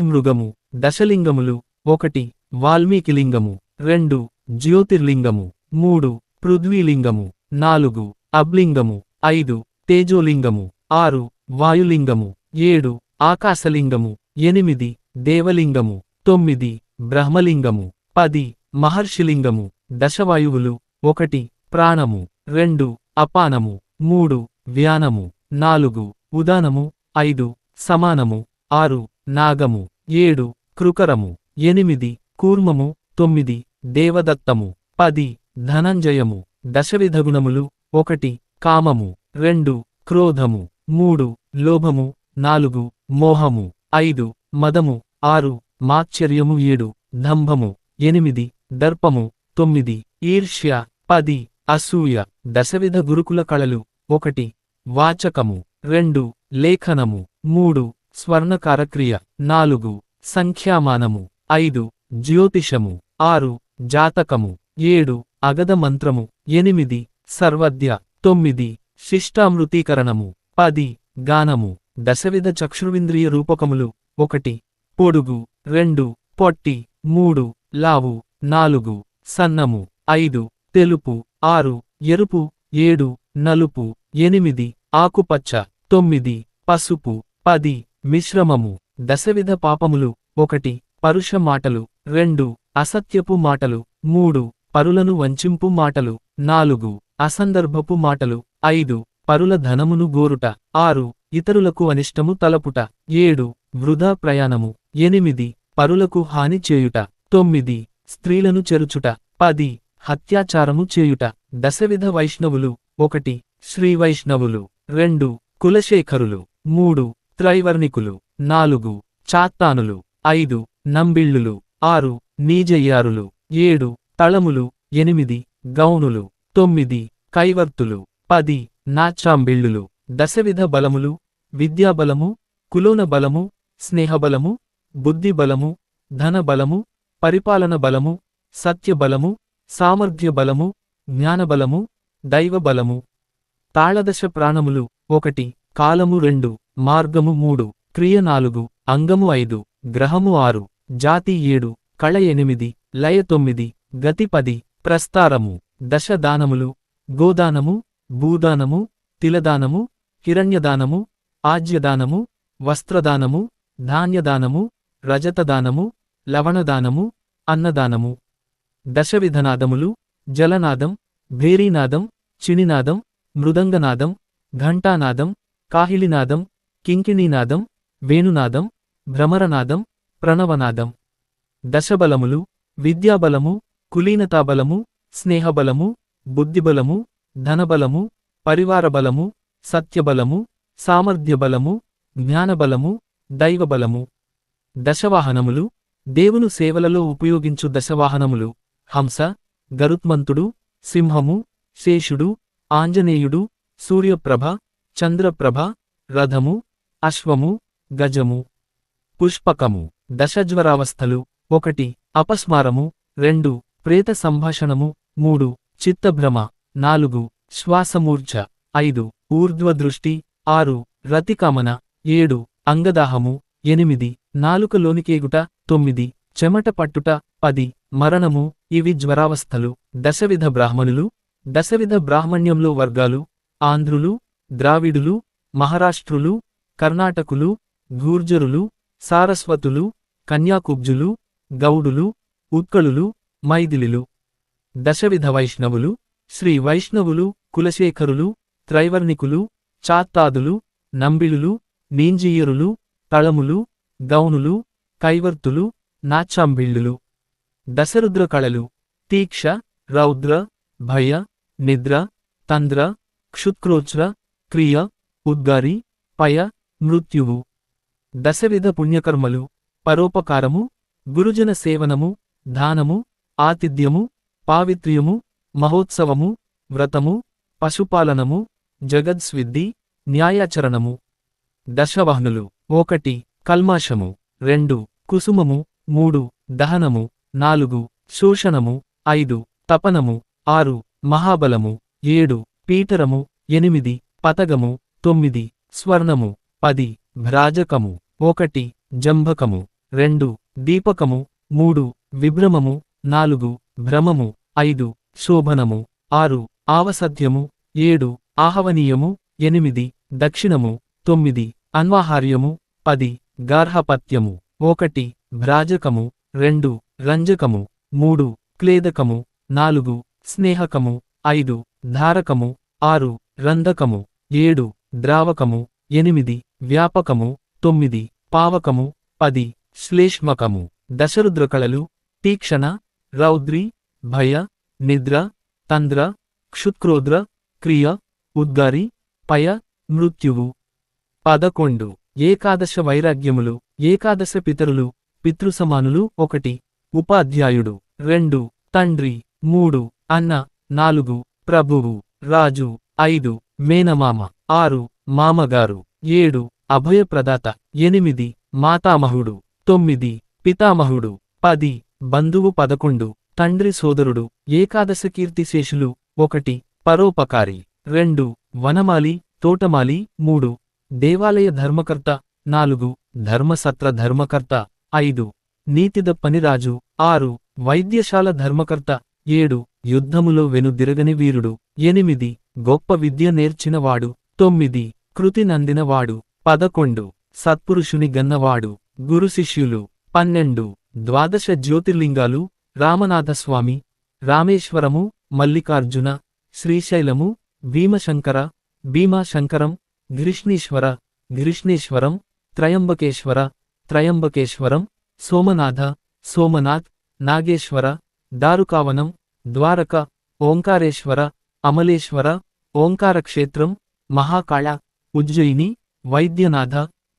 మృగము. దశలింగములు. 1 వాల్మీకిలింగము. 2 జ్యోతిర్లింగము. 3 పృథ్వీలింగము. 4 అబ్లింగము. 5 తేజోలింగము. 6 వాయులింగము. 7 ఆకాశలింగము. 8 దేవలింగము. 9 బ్రహ్మలింగము. 10 మహర్షిలింగము. దశవాయువులు. 1 ప్రాణము. 2 అపానము. 3 వ్యానము. 4 ఉదానము. 5 సమానము. 6 నాగము. 7 కృకరము. 8 కూర్మము. 9 దేవదత్తము. 10 ధనంజయము. దశవిధగుణములు. 1 కామము. 2 క్రోధము. 3 లోభము. 4 మోహము. 5 మదము. 6 మాత్సర్యము. 7 దంభము. 8 దర్పము. 9 ఈర్ష్య. 10 అసూయ. దశవిధ గురుకుల కళలు. 1 వాచకము. 2 లేఖనము. 3 స్వర్ణకారక్రియ. 4 సంఖ్యామానము. 5 జ్యోతిషము. 6 జాతకము. 7 అగద మంత్రము. 8 సర్వద్య. 9 శిష్టామృతీకరణము. 10 గానము. దశవిధ చక్షురింద్రియ రూపకములు. 1 పొడుగు. 2 పొట్టి. 3 లావు. 4 సన్నము. 5 తెలుపు. 6 ఎరుపు. 7 నలుపు. 8 ఆకుపచ్చ. 9 పసుపు. 10 మిశ్రమము. దశవిధ పాపములు. 1 పరుష మాటలు. 2 అసత్యపు మాటలు. 3 పరులను వంచింపు మాటలు. 4 అసందర్భపు మాటలు. 5 పరుల ధనమును గోరుట. 6 ఇతరులకు అనిష్టము తలపుట. 7 వృధా ప్రయాణము. 8 పరులకు హాని చేయుట. 9 స్త్రీలను చెరుచుట. 10 హత్యాచారము చేయుట. దశవిధ వైష్ణవులు. 1 శ్రీవైష్ణవులు. 2 కులశేఖరులు. 3 త్రైవర్ణికులు, 4 చాత్తానులు, 5 నంబిళ్ళులు, 6 నీజయ్యారులు, 7 తళములు, 8 గౌణులు, 9 కైవర్తులు, 10 నాచ్చాంబిళ్ళులు. దశవిధ బలములు: విద్యాబలము, కులోన బలము, స్నేహబలము, బుద్ధిబలము, ధనబలము, పరిపాలన బలము, సత్యబలము, సామర్థ్య బలము, జ్ఞానబలము, దైవబలము. తాళదశ ప్రాణములు: 1 కాలము, 2 మార్గము, 3 క్రియ, 4 అంగము, 5 గ్రహము, 6 జాతి, 7 కళ, 8 లయ, 9 గతి, 10 ప్రస్తారము. దశ దానములు: గోదానము, భూదానము, తిలదానము, హిరణ్యదానము, ఆజ్యదానము, వస్త్రదానము, ధాన్యదానము, రజతదానము, లవణదానము, అన్నదానము. దశవిధనాదములు: జలనాదం, భేరీనాదం, చినినాదం, మృదంగనాదం, ఘంటానాదం, కాహిళినాదం, కింకిణీనాదం, వేణునాదం, భ్రమరనాదం, ప్రణవనాదం. దశబలములు: విద్యాబలము, కులీనతాబలము, స్నేహబలము, బుద్ధిబలము, ధనబలము, పరివారబలము, సత్యబలము, సామర్థ్యబలము, జ్ఞానబలము, దైవబలము. దశవాహనములు: దేవును సేవలలో ఉపయోగించు దశవాహనములు: హంస, గరుత్మంతుడు, సింహము, శేషుడు, ఆంజనేయుడు, సూర్యప్రభ, చంద్రప్రభ, రథము, అశ్వము, గజము. పుష్పకము. దశజ్వరావస్థలు: 1 అపస్మారము, 2 ప్రేత సంభాషణము, 3 చిత్తభ్రమ, 4 శ్వాసమూర్ఛ, 5 ఊర్ధ్వదృష్టి, 6 రతికామన, 7 అంగదాహము, 8 నాలుక లోనికేగుట, 9 చెమట పట్టుట, 10 మరణము. ఇవి జ్వరావస్థలు. దశవిధ బ్రాహ్మణులు: దశవిధ బ్రాహ్మణ్యంలో వర్గాలు: ఆంధ్రులు, ద్రావిడులు, మహారాష్ట్రులు, కర్ణాటకులు, గూర్జరులు, సారస్వతులు, కన్యాకుబ్జులు, గౌడులు, ఉత్కళులు, మైథిలిలు. దశవిధ వైష్ణవులు: శ్రీ వైష్ణవులు, కులశేఖరులు, త్రైవర్ణికులు, చాత్తాదులు, నంబిళులు, నీంజీయరులు, తళములు, గౌణులు, కైవర్తులు, నాచ్చాంబిళ్ళులు. దశరుద్ర కళలు: తీక్ష, రౌద్ర, భయ, నిద్ర, తంద్ర, క్షుత్క్రోచ్ర, క్రియ, ఉద్గారి, పయ, మృత్యువు. దశవిధ పుణ్యకర్మలు: పరోపకారము, గురుజన సేవనము, దానము, ఆతిథ్యము, పావిత్ర్యము, మహోత్సవము, వ్రతము, పశుపాలనము, జగద్స్విద్ధి, న్యాయాచరణము. దశవాహనులు: 1 కల్మాషము, 2 కుసుమము, 3 దహనము, 4 శోషణము, 5 తపనము, 6 మహాబలము, 7 పీఠరము, 8 పతగము, 9 స్వర్ణము, 10 భ్రాజకము. 1 జంభకము, 2 దీపకము, 3 విభ్రమము, 4 భ్రమము, 5 శోభనము, 6 ఆవసత్యము, 7 ఆహవనీయము, 8 దక్షిణము, 9 అన్వాహార్యము, 10 గార్హపత్యము. 1 భ్రాజకము, 2 రంజకము, 3 క్లేదకము, 4 స్నేహకము, 5 ధారకము, 6 రంధకము, 7 ద్రావకము, 8 వ్యాపకము, 9 పావకము, 10 శ్లేష్మకము. దశరుద్రకళలు: తీక్షణ, రౌద్రి, భయ, నిద్ర, తంద్ర, క్షుత్క్రోద్ర, క్రియ, ఉద్గారి, పయ, మృత్యువు. 11 ఏకాదశ వైరాగ్యములు: ఏకాదశ పితరులు, పితృసమానులు. 1 ఉపాధ్యాయుడు, 2 తండ్రి, 3 అన్న, 4 ప్రభువు, రాజు, 5 మేనమామ, 6 మామగారు, 7 అభయప్రదాత, 8 మాతామహుడు, 9 పితామహుడు, 10 బంధువు, 11 తండ్రి సోదరుడు. ఏకాదశ కీర్తిశేషులు: 1 పరోపకారి, 2 వనమాలి, తోటమాలి, 3 దేవాలయ ధర్మకర్త, 4 ధర్మసత్ర ధర్మకర్త, 5 నీతిదప్పని రాజు, 6 వైద్యశాల ధర్మకర్త, 7 యుద్ధములో వెనుదిరగని వీరుడు, 8 గొప్ప విద్య నేర్చినవాడు, 9 కృతి నందినవాడు, 11 సత్పురుషుని గన్నవాడు. గురు శిష్యులు: 12 ద్వాదశ జ్యోతిర్లింగాలు: రామనాథస్వామి, రామేశ్వరము, మల్లికార్జున, శ్రీశైలము, భీమశంకర, భీమాశంకరం, ఘృష్ణీశ్వర, ఘృష్ణేశ్వరం, త్రయంబకేశ్వర, త్రయంబకేశ్వరం, సోమనాథ, సోమనాథ్, నాగేశ్వర, దారుకావనం, ద్వారక, ఓంకారేశ్వర, అమలేశ్వర, ఓంకారక్షేత్రం, మహాకాళ, ఉజ్జయిని, వైద్యనాథ,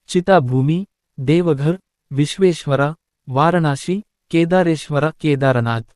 చితాభూమి, దేవఘర్, విశ్వేశ్వర, వారణాసి, కేదారేశ్వర కేదారనాథ్.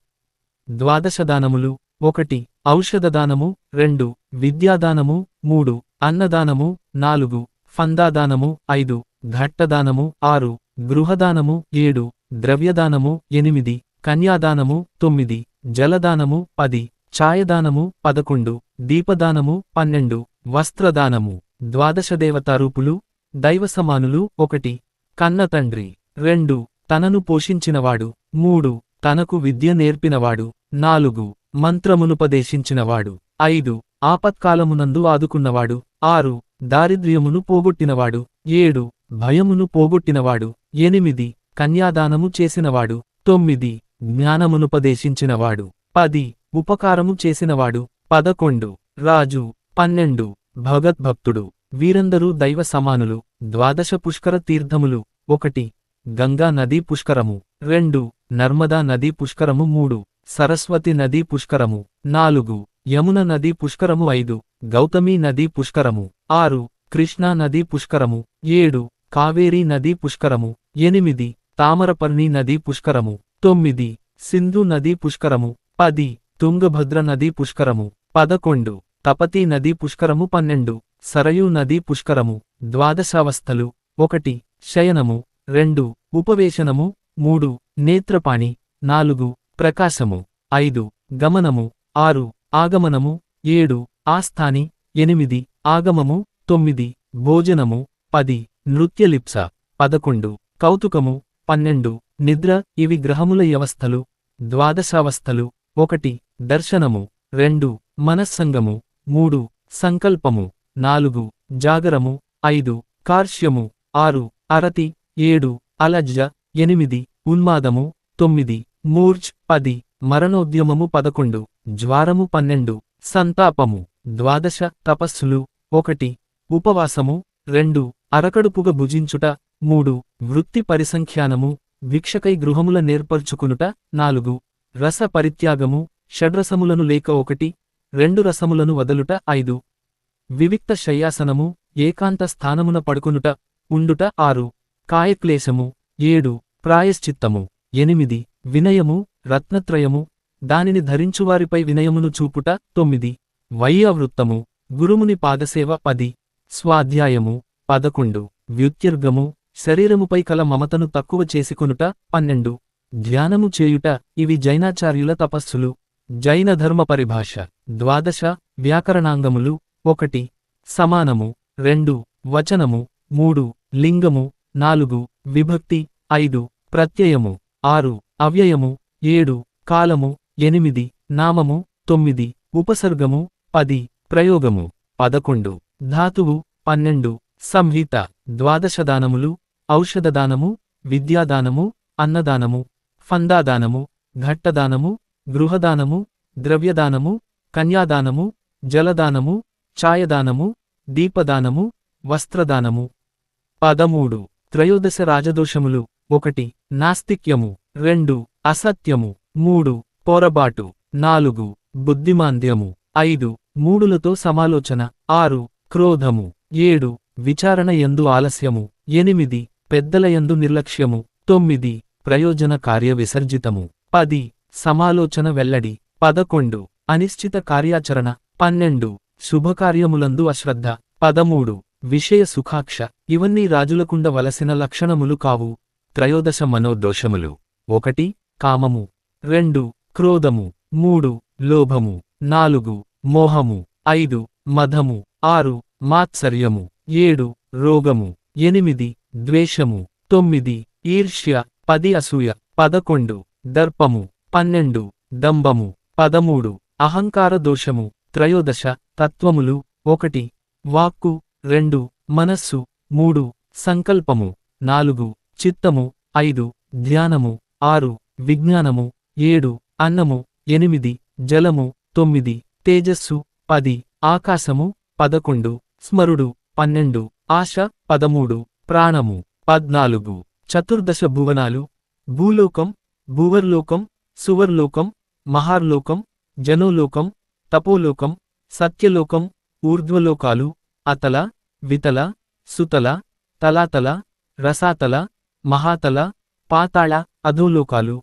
ద్వాదశదానములు: 1 ఔషధదానము, 2 విద్యాదానము, 3 అన్నదానము, 4 ఫందాదానము, 5 ఘట్టదానము, 6 గృహదానము, 7 ద్రవ్యదానము, 8 కన్యాదానము, 9 జలదానము, 10 ఛాయదానము, 11 దీపదానము, 12 వస్త్రదానము. ద్వాదశదేవతారూపులు: దైవసమానులు: 1 కన్నతండ్రి, 2 తనను పోషించినవాడు, 3 తనకు విద్య నేర్పినవాడు, 4 మంత్రమునుపదేశించినవాడు, 5 ఆపత్కాలమునందు ఆదుకున్నవాడు, 6 దారిద్ర్యమును పోగొట్టినవాడు, 7 భయమును పోగొట్టినవాడు, 8 కన్యాదానము చేసినవాడు, 9 జ్ఞానమునుపదేశించినవాడు, 10 ఉపకారము చేసినవాడు, 11 రాజు, 12 భగద్భక్తుడు. వీరందరూ దైవ సమానులు. ద్వాదశ పుష్కర తీర్థములు: 1 గంగా నదీ పుష్కరము, 2 నర్మదా నదీ పుష్కరము, 3 సరస్వతి నదీ పుష్కరము, 4 యమున నదీ పుష్కరము, 5 గౌతమీ నదీ పుష్కరము, 6 కృష్ణా నదీ పుష్కరము, 7 కావేరీ నదీ పుష్కరము, 8 తామరపర్ణి నదీ పుష్కరము, 9 సింధు నదీ పుష్కరము, 10 తుంగభద్ర నదీ పుష్కరము, 11 తపతీ నదీ పుష్కరము, 12 సరయూ నదీ పుష్కరము. ద్వాదశావస్థలు: 1 శయనము, 2 ఉపవేశనము, 3 నేత్రపాణి, 4 ప్రకాశము, 5 గమనము, 6 ఆగమనము, 7 ఆస్థాని, 8 ఆగమము, 9 భోజనము, 10 నృత్యలిప్స, 11 కౌతుకము, 12 నిద్ర. ఇవి గ్రహముల వ్యవస్థలు. ద్వాదశావస్థలు: 1 దర్శనము, 2 మనస్సంగము, 3 సంకల్పము, 4 జాగరము, 5 కార్ష్యము, 6 అరతి, 7 అలజ్జ, 8 ఉన్మాదము, 9 మూర్ఛ్, 10 మరణోద్యమము, 11 జ్వారము, 12 సంతాపము. ద్వాదశ తపస్సులు: 1 ఉపవాసము, 2 అరకడుపుగ భుజించుట, 3 వృత్తి పరిసంఖ్యానము, భిక్షకై గృహముల నేర్పర్చుకునుట, 4 రస పరిత్యాగము, షడ్రసములను లేక 1 2 రసములను వదలుట, 5 వివిక్త శయ్యాసనము, ఏకాంత స్థానమున పడుకునుట ఉండుట, 6 కాయక్లేశము, 7 ప్రాయశ్చిత్తము, 8 వినయము, రత్నత్రయము, దానిని ధరించువారిపై వినయమును చూపుట, 9 వైయావృత్తము, గురుముని పాదసేవ, 10 స్వాధ్యాయము, 11 వ్యుత్యర్గము, శరీరముపై కల మమతను తక్కువ చేసుకొనుట, 12 ధ్యానము చేయుట. ఇవి జైనాచార్యుల తపస్సులు. జైన ధర్మ పరిభాష: ద్వాదశ వ్యాకరణాంగములు: 1 సమానము, 2 వచనము, 3 లింగము, 4 విభక్తి, 5 ప్రత్యయము, 6 అవ్యయము, 7 కాలము, 8 నామము, 9 ఉపసర్గము, 10 ప్రయోగము, 11 ధాతువు, 12 సంహిత. ద్వాదశదానములు: ఔషధదానము, విద్యాదానము, అన్నదానము, ఫందాదానము, ఘట్టదానము, గృహదానము, ద్రవ్యదానము, కన్యాదానము, జలదానము, ఛాయదానము, దీపదానము, వస్త్రదానము. 13 త్రయోదశ రాజదోషములు: 1 నాస్తిక్యము, 2 అసత్యము, 3 పొరబాటు, 4 బుద్ధిమాంద్యము, 5 మూడులతో సమాలోచన, 6 క్రోధము, 7 విచారణ యందు ఆలస్యము, 8 పెద్దలయందు నిర్లక్ష్యము, 9 ప్రయోజన కార్య విసర్జితము, 10 సమాలోచన వెల్లడి, 11 అనిశ్చిత కార్యాచరణ, 12 శుభకార్యములందు అశ్రద్ధ, 13 విషయ సుఖాక్ష. ఇవన్నీ రాజులకుండ వలసిన లక్షణములు కావు. త్రయోదశ మనోదోషములు: 1 కామము, 2 క్రోధము, 3 లోభము, 4 మోహము, 5 మదము, 6 మాత్సర్యము, 7 రోగము, 8 ద్వేషము, 9 ఈర్ష్య, 10 అసూయ, 11 దర్పము, 12 దంభము, 13 అహంకార దోషము. త్రయోదశ తత్వములు: 1 వాక్కు, 2 మనస్సు, 3 సంకల్పము, 4 చిత్తము, 5 ధ్యానము, 6 విజ్ఞానము, 7 అన్నము, 8 జలము, 9 తేజస్సు, 10 ఆకాశము, 11 స్మరుడు, 12 ఆశ, 13 ప్రాణము, 14 చతుర్దశ భువనాలు: భూలోకం, భూవర్లోకం, సువర్లోకం, మహార్లోకం, జనోలోకం, తపోలోకం, సత్యలోకం, ఊర్ధ్వలోకాలు, అతల, వితల, సుతల, తలాతల, రసాతల, మహాతల, పాతాళ, అధోలోకాలు.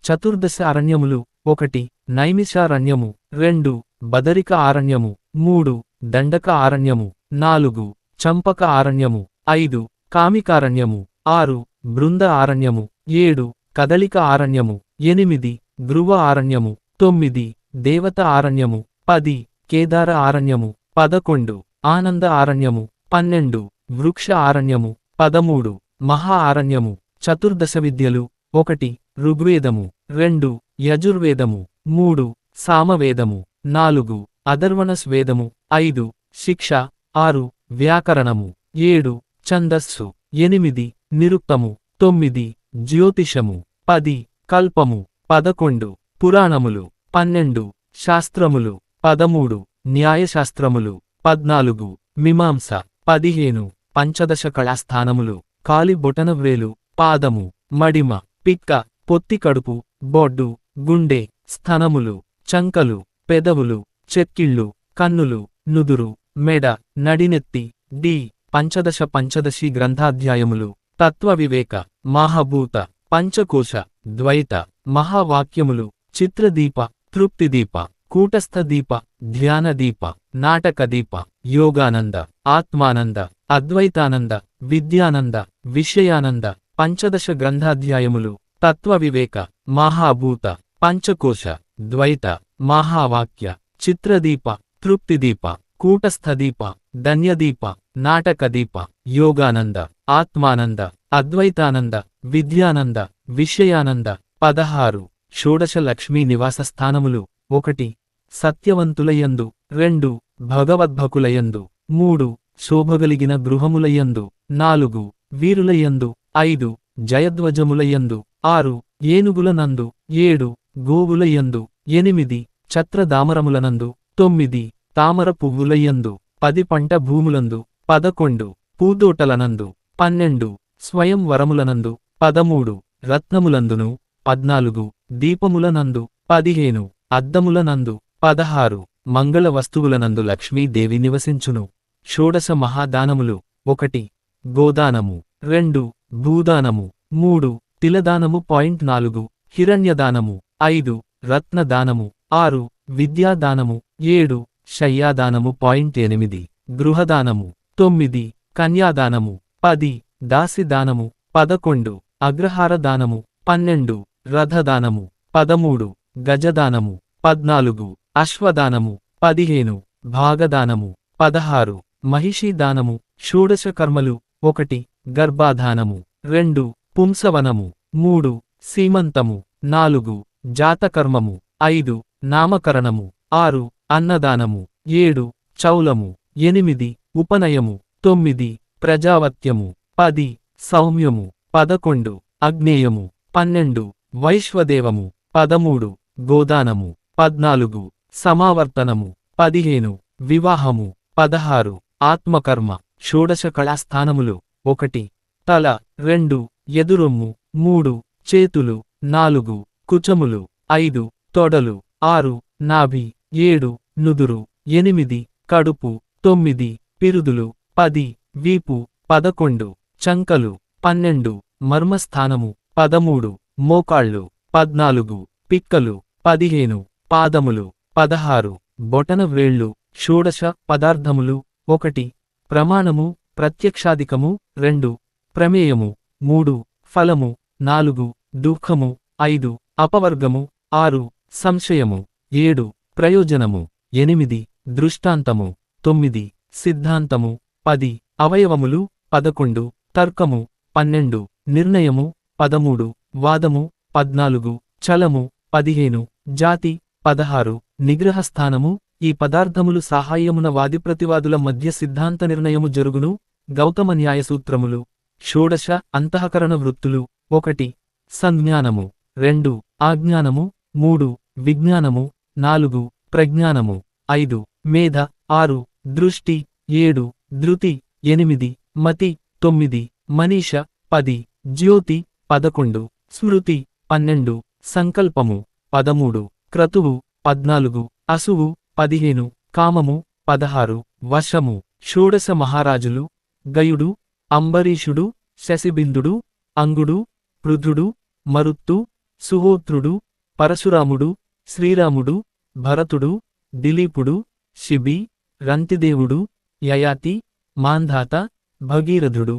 చతుర్దశ అరణ్యములు: 1 నైమిషారణ్యము, 2 బదరిక ఆరణ్యము, 3 దండక ఆరణ్యము, 4 చంపక ఆరణ్యము, 5 కామికారణ్యము, 6 బృంద ఆరణ్యము, 7 కదలిక ఆరణ్యము, 8 ధ్రువ ఆరణ్యము, 9 దేవత ఆరణ్యము, 10 కేదార ఆరణ్యము, 11 ఆనంద ఆరణ్యము, 12 వృక్ష ఆరణ్యము, 13 మహా ఆరణ్యము. చతుర్దశ విద్యలు: 1 ఋగ్వేదము, 2 యజుర్వేదము, 3 సామవేదము, 4 అథర్వణ వేదము, 5 శిక్ష, 6 వ్యాకరణము, 7 ఛందస్సు, 8 నిరుక్తము, 9 జ్యోతిషము, 10 కల్పము, 11 పురాణములు, 12 శాస్త్రములు, 13 న్యాయశాస్త్రములు, 14 మీమాంస, 15 పంచదశ కళాస్థానములు: కాలి బొటనవ్రేలు, పాదము, మడిమ, పిక్క, పొత్తి కడుపు, బొడ్డు, గుండె, స్థనములు, చంకలు, పెదవులు, చెక్కిళ్ళు, కన్నులు, నుదురు, మెడ, నడినెత్తి. డి పంచదశి గ్రంథాధ్యాయములు: తత్వ వివేక, మహాభూత, పంచకోశ, ద్వైత, మహావాక్యములు, చిత్రదీప, తృప్తిదీప, కూటస్థదీప, ధ్యానదీప, నాటకదీప, యోగానంద, ఆత్మానంద, అద్వైతానంద, విద్యానంద, విషయానంద. పంచదశ గ్రంథాధ్యాయములు: తత్వ వివేక, మహాభూత, పంచకోశ, ద్వైత, మహావాక్య, చిత్రదీప, తృప్తిదీప, కూటస్థదీప, ధన్యదీప, నాటకదీప, యోగానంద, ఆత్మానంద, అద్వైతానంద, విద్యానంద, విషయానంద. 16 షోడశ లక్ష్మీ నివాసస్థానములు: 1 సత్యవంతులయందు, 2 భగవద్భకులయందు, 3 శోభగలిగిన గృహములయందు, 4 వీరులయందు, 5 జయధ్వజములయందు, 6 ఏనుగులనందు, 7 గోవులయందు, 8 ఛత్రదామరములనందు, 9 తామర పువ్వులయందు, 10 పంట భూములందు, 11 పూదోటలనందు, 12 స్వయంవరములనందు, 13 రత్నములందును, 14 దీపములనందు, 15 అద్దములనందు, 16 మంగళ వస్తువులనందు లక్ష్మీదేవి నివసించును. షోడశ మహాదానములు: 1 గోదానము, 2 భూదానము, 3 తిలదానము, 4 హిరణ్యదానము, 5 రత్నదానము, 6 విద్యాదానము, 7 శయ్యాదానము, 8 గృహదానము, 9 కన్యాదానము, 10 దాసిదానము, 11 అగ్రహార దానము, 12 రథదానము, 13 గజదానము, 14 అశ్వదానము, 15 భాగదానము, 16 మహిషీదానము. షోడశ కర్మలు: 1 గర్భాధానము, 2 పుంసవనము, 3 సీమంతము, 4 జాతకర్మము, 5 నామకరణము, 6 అన్నదానము, 7 చౌలము, 8 ఉపనయము, 9 ప్రజావత్యము, 10 సౌమ్యము, 11 అగ్నేయము, 12 వైశ్వదేవము, 13 గోదానము, 14 సమావర్తనము, 15 వివాహము, 16 ఆత్మకర్మ. షోడశ కళాస్థానములు: 1 తల, 2 ఎదురొమ్ము, 3 చేతులు, 4 కుచములు, 5 తొడలు, 6 నాభి, 7 నుదురు, 8 కడుపు, 9 పిరుదులు, 10 వీపు, 11 చంకలు, 12 మర్మస్థానము, 13 మోకాళ్ళు, 14 పిక్కలు, 15 పాదములు, 16 బొటన వ్రేళ్ళు. షోడశ పదార్థములు: 1 ప్రమాణము, ప్రత్యక్షాధికము, 2 ప్రమేయము, 3 ఫలము, 4 దుఃఖము, 5 అపవర్గము, 6 సంశయము, 7 ప్రయోజనము, 8 దృష్టాంతము, 9 సిద్ధాంతము, 10 అవయవములు, 11 తర్కము, 12 నిర్ణయము, 13 వాదము, 14 చలము, 15 జాతి, 16 నిగ్రహస్థానము. ఈ పదార్థములు సాహాయ్యమున వాదిప్రతివాదుల మధ్య సిద్ధాంత నిర్ణయము జరుగును. గౌతమ న్యాయసూత్రములు. షోడశ అంతఃకరణ వృత్తులు: 1 సంజ్ఞానము, 2 ఆజ్ఞానము, 3 విజ్ఞానము, 4 ప్రజ్ఞానము, 5 మేధ, 6 దృష్టి, 7 ధృతి, 8 మతి, 9 మనీష, 10 జ్యోతి, 11 స్మృతి, 12 సంకల్పము, 13 క్రతువు, 14 అసువు, 15 కామము, 16 వశము. షోడశ మహారాజులు: గయుడు, అంబరీషుడు, శశిబిందుడు, అంగుడు, పృథుడు, మరుత్తు, సుహోత్రుడు, పరశురాముడు, శ్రీరాముడు, భరతుడు, దిలీపుడు, శిబి, రంతిదేవుడు, యయాతి, మాంధాత, భగీరథుడు.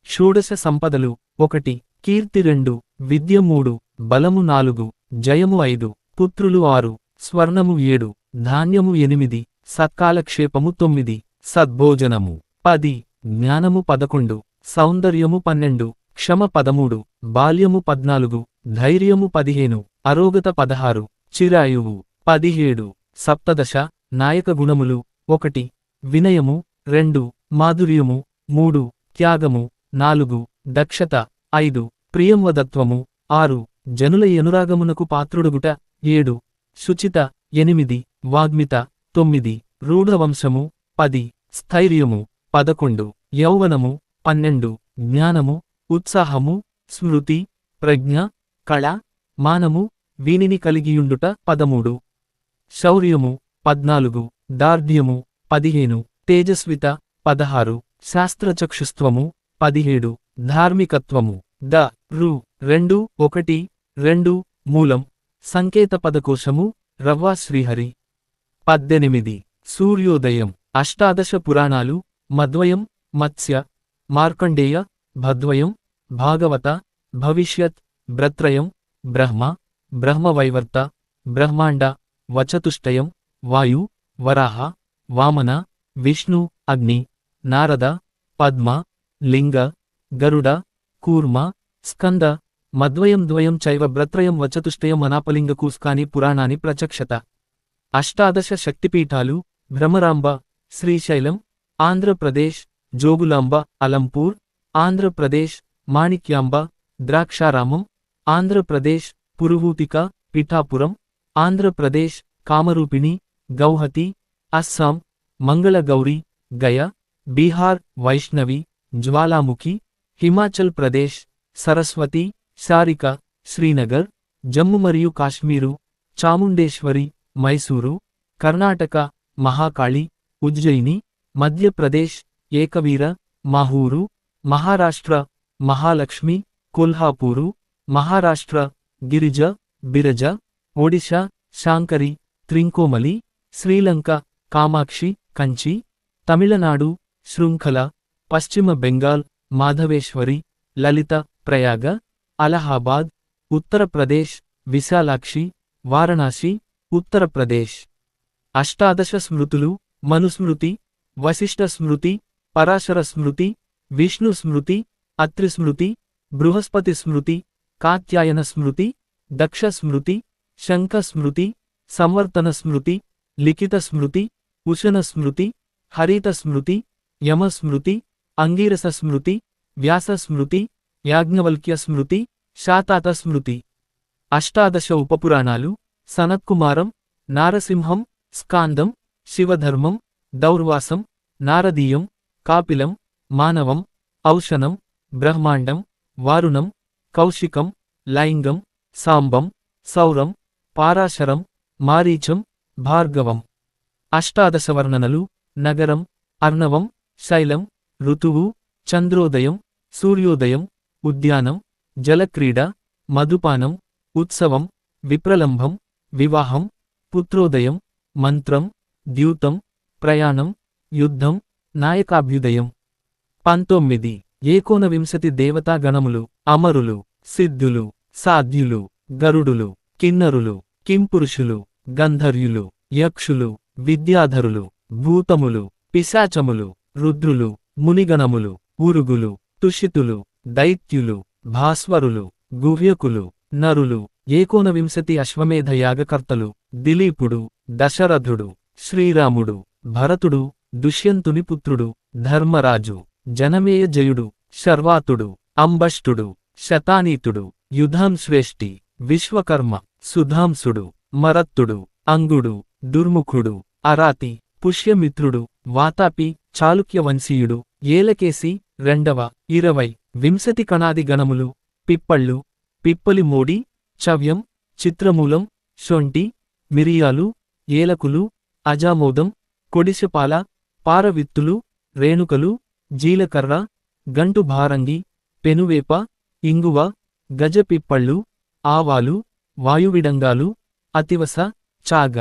షోడశ సంపదలు: 1 కీర్తి 2 విద్య 3 బలము 4 జయము 5 పుత్రులు 6 స్వర్ణము 7 ధాన్యము 8 సత్కాలక్షేపము 9 సద్భోజనము 10 జ్ఞానము 11 సౌందర్యము 12 క్షమ 13 బాల్యము 14 ధైర్యము 15 అరోగత 16 చిరాయువు 17 సప్తదశ నాయక గుణములు: 1 వినయము 2 మాధుర్యము 3 త్యాగము 4 దక్షత 5 ప్రియంవదత్వము 6 జనుల ఎనురాగమునకు పాత్రుడుగుట 7 శుచిత 8 వాగ్మిత 9 రూఢవంశము 10 స్థైర్యము 11 యౌవనము 12 జ్ఞానము ఉత్సాహము స్మృతి ప్రజ్ఞ కళ మానము వీనిని కలిగియుండుట 13 శౌర్యము 14 దార్ఢ్యము 15 తేజస్విత 16 శాస్త్రచక్షుస్త్వము 17 ధార్మికత్వము ద రు 2 1 2 మూలం సంకేత పదకోశము రవ్వ శ్రీహరి 18 సూర్యోదయం అష్టాదశ పురాణాలు మద్వయం మత్స్య మార్కండేయ భద్వయం భాగవత భవిష్యత్ భ్రత్రయం బ్రహ్మ బ్రహ్మవైవర్త బ్రహ్మాండ వచతుష్టయం వాయు వరాహ వామన విష్ణు అగ్ని నారద పద్మ లింగ గరుడ కూర్మ స్కంద మద్వయం ద్వయం చైవ భ్రత్రయం వచతుష్టయం అనాపలింగ కూస్కాని పురాణాని ప్రచక్షత అష్టాదశ శక్తిపీఠాలు భ్రమరాంబ శ్రీశైలం ఆంధ్రప్రదేశ్ జోగులాంబ అలంపూర్ ఆంధ్రప్రదేశ్ మాణిక్యాంబ ద్రాక్షారామం ఆంధ్రప్రదేశ్ పురుహూతిక పిఠాపురం ఆంధ్రప్రదేశ్ కామరూపిణి గౌహతి అస్సాం మంగళగౌరి గయ బీహార్ వైష్ణవి జ్వాలాముఖి హిమాచల్ ప్రదేశ్ సరస్వతి శారిక శ్రీనగర్ జమ్ము మరియు కాశ్మీరు చాముండేశ్వరి మైసూరు కర్ణాటక మహాకాళి ఉజ్జయిని మధ్యప్రదేశ్ ఏకవీర మాహూరు మహారాష్ట్ర మహాలక్ష్మి కొల్హాపూరు మహారాష్ట్ర గిరిజ బిరజ ఒడిశా శాంకరి త్రింకోమలి శ్రీలంక కామాక్షి కంచి తమిళనాడు శృంఖల పశ్చిమ బెంగాల్ మాధవేశ్వరి లలిత ప్రయాగ అలహాబాద్ ఉత్తరప్రదేశ్ విశాలాక్షి వారణాసి ఉత్తరప్రదేశ్ అష్టాదశ స్మృతులు మనుస్మృతి వశిష్ఠ స్మృతి పరాశర స్మృతి విష్ణు స్మృతి అత్రి స్మృతి బృహస్పతి స్మృతి కాత్యాయన స్మృతి దక్ష స్మృతి శంఖ స్మృతి సంవర్తన స్మృతి లిఖిత స్మృతి ఉశన స్మృతి హరిత స్మృతి యమ స్మృతి అంగీరస స్మృతి వ్యాస స్మృతి యాజ్ఞవల్క్య స్మృతి శాతాత స్మృతి అష్టాదశ ఉపపురాణాలు సనత్కుమారం నారసింహం స్కాందం శివధర్మం దౌర్వాసం నారదీయం కాపిలం మానవం ఔషనం బ్రహ్మాండం వారుణం కౌశికం లైంగం సాంబం సౌరం పారాశరం మారీచం భార్గవం అష్టాదశ వర్ణనలు నగరం అర్ణవం శైలం ఋతువు చంద్రోదయం సూర్యోదయం ఉద్యానం జలక్రీడ మధుపానం ఉత్సవం విప్రలంభం వివాహం పుత్రోదయం మంత్రం ద్యూతం ప్రయాణం యుద్ధం నాయకాభ్యుదయం 19 ఏకోనవింశతి దేవతా గణములు అమరులు సిద్ధులు సాధ్యులు గరుడులు కిన్నరులు కింపురుషులు గంధర్యులు యక్షులు విద్యాధరులు భూతములు పిశాచములు రుద్రులు మునిగణములు ఉరుగులు తుషితులు దైత్యులు భాస్వరులు గుహ్యకులు నరులు ఏకోనవింశతి అశ్వమేధ యాగకర్తలు దిలీపుడు దశరథుడు శ్రీరాముడు భరతుడు దుష్యంతుని పుత్రుడు ధర్మరాజు జనమేయ జయుడు శర్వాతుడు అంబష్టుడు శతానీతుడు యుధాంశ్రేష్ఠి విశ్వకర్మ సుధాంసుడు మరత్తుడు అంగుడు దుర్ముఖుడు అరాతి పుష్యమిత్రుడు వాతాపి చాళుక్యవంశీయుడు ఏలకేసి 20 వింశతి కణాది గణములు పిప్పళ్ళు పిప్పలిమోడి చవ్యం చిత్రమూలం శొంఠి మిరియాలు ఏలకులు అజామోదం కొడిశపాల పారవిత్తులు రేణుకలు జీలకర్ర, గంటు భారంగి, పెనువేప, ఇంగువ, గజపిప్పళ్ళు, ఆవాలు, వాయువిడంగాలు, అతివస, చాగ.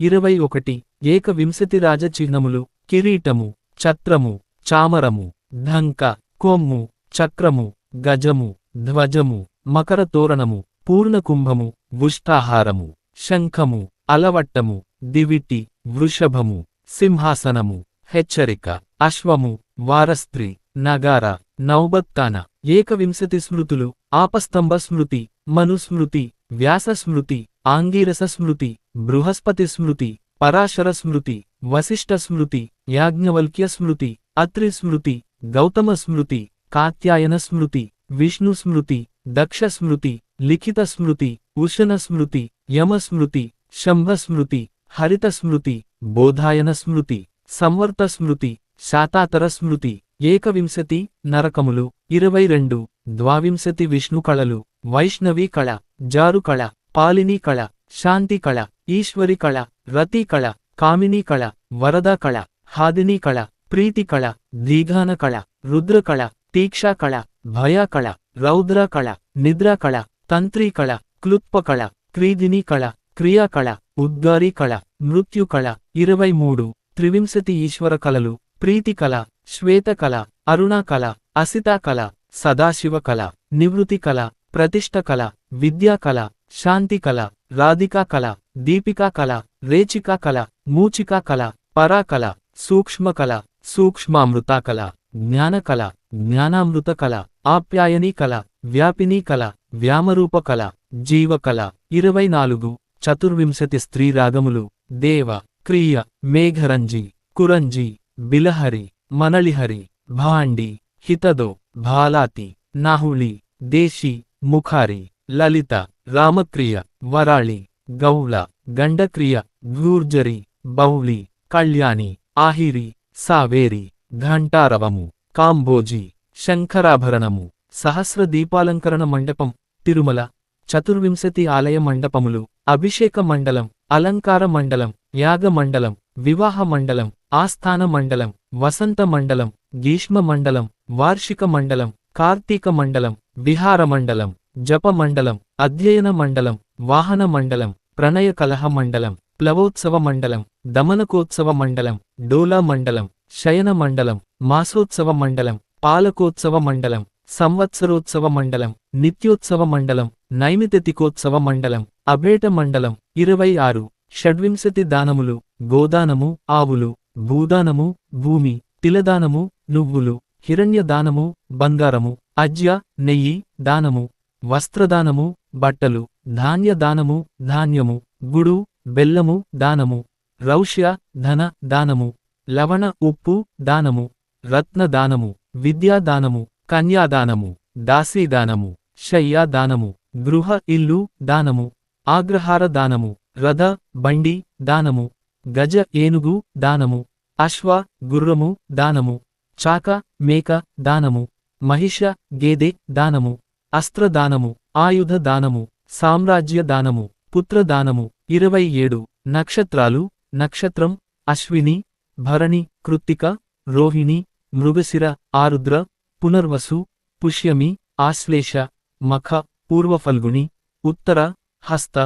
21 ఏకవింశతి రాజచిహ్నములు కిరీటము, ఛత్రము, చామరము, ఢంక, కొమ్ము, చక్రము, గజము, ధ్వజము, మకర తోరణము, పూర్ణకుంభము, ఉష్టాహారము, శంఖము, అలవట్టము, దివిటి, వృషభము, సింహాసనము, హెచ్చరిక, అశ్వము, వారస్త్రి, నగార, నౌబత్తాన. ఏకవింశతి స్మృతులు ఆపస్తంభ స్మృతి, మనుస్మృతి, వ్యాస స్మృతి, ఆంగీరస స్మృతి, బృహస్పతి స్మృతి, పరాశర స్మృతి, వశిష్ఠ స్మృతి, యాజ్ఞవల్క్య స్మృతి, అత్రి స్మృతి, గౌతమ స్మృతి, కాత్యాయన స్మృతి, విష్ణు స్మృతి, దక్ష స్మృతి, లిఖిత స్మృతి, ఉశన స్మృతి, యమ స్మృతి, శంభ స్మృతి, హరిత స్మృతి, బోధాయన స్మృతి, సంవర్త స్మృతి, శాతాతర స్మృతి. ఏకవింశతి నరకములు 22 ద్వావింశతి విష్ణు కళలు, వైష్ణవీ కళ, జారు కళ, పాలినీ కళ, శాంతి కళ, ఈశ్వరి కళ, రతి కళ, కామినీ కళ, వరద కళ, హాదినీ కళ, ప్రీతి కళ, దీఘాన కళ, రుద్ర కళ, తీక్షా కళ, భయ కళ, రౌద్ర కళ, నిద్ర కళ, తంత్రీ కళ, క్లుత్ప కళ, క్రీదినీ కళ, క్రియా కళ, ఉద్గారీ కళ, మృత్యు కళ. 23 త్రివింశతి ఈశ్వర కళలు, ప్రీతి కళ, శ్వేత కళ, అరుణా కళ, అసితా కళ, సదాశివ కళ, నివృత్తి కళ, ప్రతిష్ఠ కళ, విద్యా కళ, శాంతి కళ, రాధికా కళ, దీపికా కళ, రేచికా కళ, మూచికా కళ, పరా కళ, సూక్ష్మ కళ, సూక్ష్మామృతా కళ, జ్ఞాన కళ, జ్ఞానామృత కళ, ఆప్యాయనీ కళ, వ్యాపినీ కళ, వ్యామరూప కళ, జీవ కళ. 24 చతుర్వింశతి స్త్రీ రాగములు, దేవ, క్రియ, మేఘరంజి, కురంజి, బిలహరి, మనళిహరి, భాండి, హితదో, భాలాతి, నాహుళి, దేశి, ముఖారి, లలిత, రామక్రియ, వరాళి, గౌళ, గండక్రియ, గూర్జరి, బౌళి, కళ్యాణి, ఆహిరి, సావేరి, ఘంటారవము, కాంబోజి, శంఖరాభరణము. సహస్ర దీపాలంకరణ మండపం, తిరుమల. చతుర్వింశతి ఆలయ మండపములు, అభిషేక మండలం, అలంకార మండలం, యాగ మండలం, వివాహ మండలం, ఆస్థాన మండలం, వసంత మండలం, గ్రీష్మ మండలం, వార్షిక మండలం, కార్తీక మండలం, విహార మండలం, జప మండలం, అధ్యయన మండలం, వాహన మండలం, ప్రణయ కలహ మండలం, ప్లవోత్సవ మండలం, దమనకోత్సవ మండలం, డోలా మండలం, శయన మండలం, మాసోత్సవ మండలం, పాలకోత్సవ మండలం, సంవత్సరోత్సవ మండలం, నిత్యోత్సవ మండలం, నైమితికోత్సవ మండలం, అభేట మండలం. 26 షడ్వింశతి దానములు, గోదానము, ఆవులు, భూదానము, భూమి, తిలదానము, నువ్వులు, హిరణ్యదానము, బంగారము, అజ్య, నెయ్యి, దానము, వస్త్రదానము, బట్టలు, ధాన్య దానము, ధాన్యము, గుడు, బెల్లము, దానము, రౌష్య, ధన, దానము, లవణ, ఉప్పు, దానము, రత్న దానము, విద్యాదానము, కన్యాదానము, దాసీదానము, శయ్యాదానము, గృహ, ఇల్లు, దానము, ఆగ్రహార దానము, రథ, బండి, దానము, గజ, ఏనుగు, దానము, అశ్వ, గుర్రము, దానము, చాక, మేక, దానము, మహిష, గేదె, దానము, అస్త్ర దానము, ఆయుధ దానము, సామ్రాజ్య దానము, పుత్ర దానము. 27 నక్షత్రాలు, నక్షత్రం, అశ్విని, భరణి, కృత్తిక, రోహిణి, మృగశిర, ఆరుద్ర, పునర్వసు, పుష్యమి, ఆశ్లేష, మఖ, పూర్వఫల్గుని, ఉత్తర, హస్త,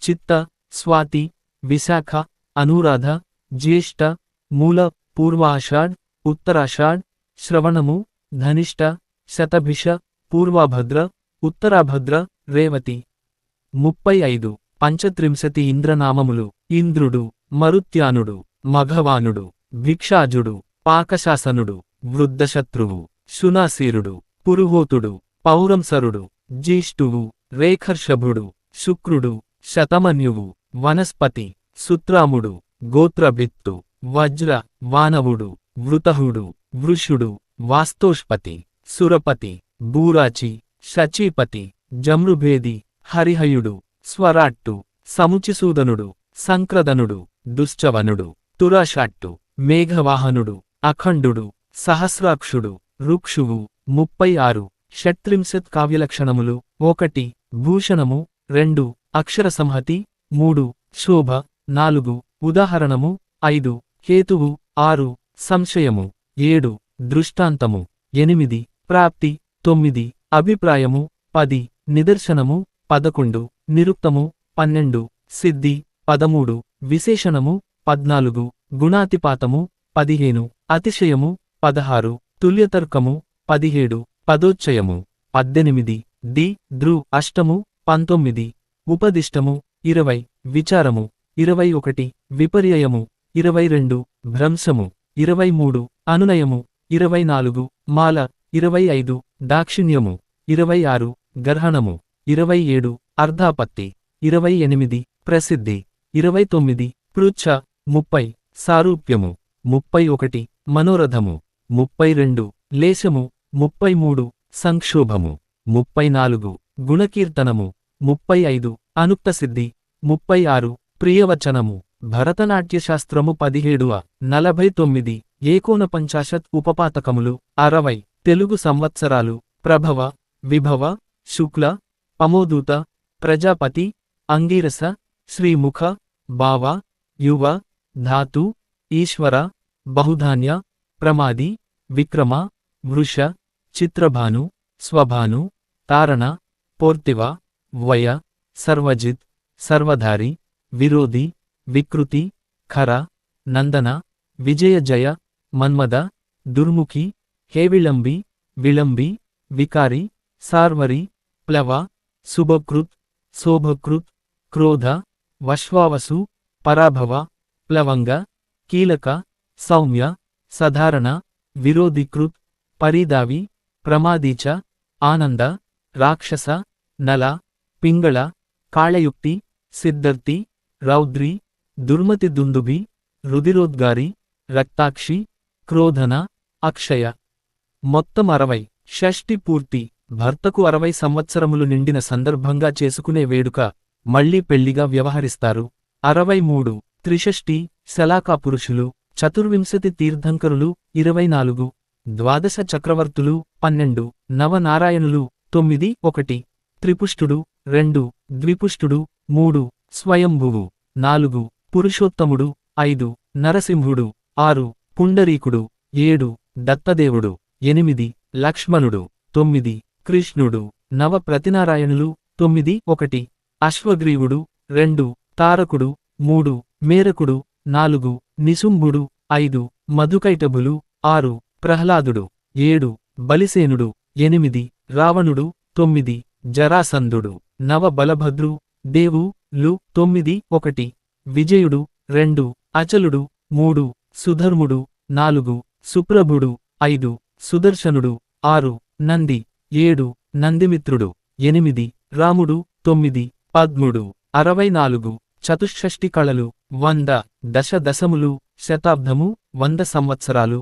చిత్త, స్వాతి, విశాఖ, అనురాధ, జ్యేష్ఠ, మూల, పూర్వాషాఢ్, ఉత్తరాషాఢ్, శ్రవణము, ధనిష్ట, శతభిష, పూర్వాభద్ర, ఉత్తరాభద్ర, రేవతి. 35 పంచత్రింశతి ఇంద్రనామములు, ఇంద్రుడు, మరుత్యానుడు, మఘవానుడు, భిక్షాజుడు, పాకశాసనుడు, వృద్ధశత్రువు, శునాశీరుడు, పురుహోతుడు, పౌరంసరుడు, జ్యేష్ఠువు, రేఖర్షభుడు, శుక్రుడు, శతమన్యువు, వనస్పతి, సుత్రాముడు, గోత్రభిత్తు, వజ్ర, వానవుడు, వృతహుడు, వృషుడు, వాస్తోష్పతి, సురపతి, బూరాచి, శచీపతి, జమృభేది, హరిహయుడు, స్వరాట్టు, సముచిసూదనుడు, సంక్రదనుడు, దుశ్చవనుడు, తురాషాట్టు, మేఘవాహనుడు, అఖండుడు, సహస్రాక్షుడు, రుక్షువు. 36 షట్త్రింశత్ కావ్యలక్షణములు, 1 భూషణము, 2 అక్షరసంహతి, 3 శోభ, 4 ఉదాహరణము, 5 హేతువు, 6 సంశయము, 7 దృష్టాంతము 8 ప్రాప్తి 9 అభిప్రాయము 10 నిదర్శనము 11 నిరుక్తము 12 సిద్ధి 13 విశేషణము 14 గుణాతిపాతము 15 అతిశయము 16 తుల్యతర్కము 17 పదోచ్చయము 18 ది దృ అష్టము 19 ఉపదిష్టము 20 విచారము 21 విపర్యయము 22 భ్రంశము 23 అనునయము 24 మాల 25 దాక్షిణ్యము 26 గర్హణము 27 అర్ధాపత్తి 28 ప్రసిద్ధి 29 పృచ్ఛ 30 సారూప్యము 31 మనోరథము 32 లేశము 33 సంక్షోభము 34 గుణకీర్తనము 35 అనుక్తసిద్ధి 36 ప్రియవచనము భరతనాట్యశాస్త్రము 17 49 ఏకోనపంచాశత్ ఉపపాతకములు 60 తెలుగు సంవత్సరాలు ప్రభవ విభవ శుక్ల పమోదూత ప్రజాపతి అంగీరస శ్రీముఖ భావ యువ ధాతు ఈశ్వర బహుధాన్య ప్రమాది విక్రమ వృష చిత్రభాను స్వభాను తారణ పోర్తివ వయ సర్వజిత్ సర్వధారి విరోధి వికృతి ఖర నందన విజయ జయ మన్మద దుర్ముఖి హేవిళంబి విళంబి వికారి సార్వరి ప్లవ శుభకృత్ శోభకృత్ క్రోధ వశ్వావసు పరాభవ ప్లవంగ కీలక సౌమ్య సధారణ విరోధికృత్ పరిదావి ప్రమాదీచ ఆనంద రాక్షస నల పింగళ కాళయుక్తి సిద్ధర్తి రౌద్రి దుర్మతి దుందుభి రుదిరోద్గారి రక్తాక్షి క్రోధన అక్షయ మొత్తం 60 షష్ఠి పూర్తి భర్తకు 60 సంవత్సరములు నిండిన సందర్భంగా చేసుకునే వేడుక మళ్లీ పెళ్లిగా వ్యవహరిస్తారు 63 త్రిషష్ఠి శలాకా పురుషులు చతుర్వింశతి తీర్థంకరులు 24 ద్వాదశ చక్రవర్తులు 12 నవనారాయణులు 9 1 త్రిపుష్టుడు 2 ద్విపుష్టుడు 3 స్వయంభువు 4 పురుషోత్తముడు 5 నరసింహుడు 6 పుండరీకుడు 7 దత్తదేవుడు 8 లక్ష్మణుడు 9 కృష్ణుడు నవ ప్రతినారాయణులు 9 1 అశ్వగ్రీవుడు 2 తారకుడు 3 మేరకుడు 4 నిశుంభుడు 5 మధుకైటభులు 6 ప్రహ్లాదుడు 7 బలిసేనుడు 8 రావణుడు 9 జరాసంధుడు నవ బలభద్రు దేవు లు 9 1 విజయుడు 2 అచలుడు 3 సుధర్ముడు 4 సుప్రభుడు 5 సుదర్శనుడు 6 నంది 7 నందిమిత్రుడు 8 రాముడు 9 పద్ముడు 64 చతుషష్ఠి కళలు 100 దశ దశములు శతాబ్దము 100 సంవత్సరాలు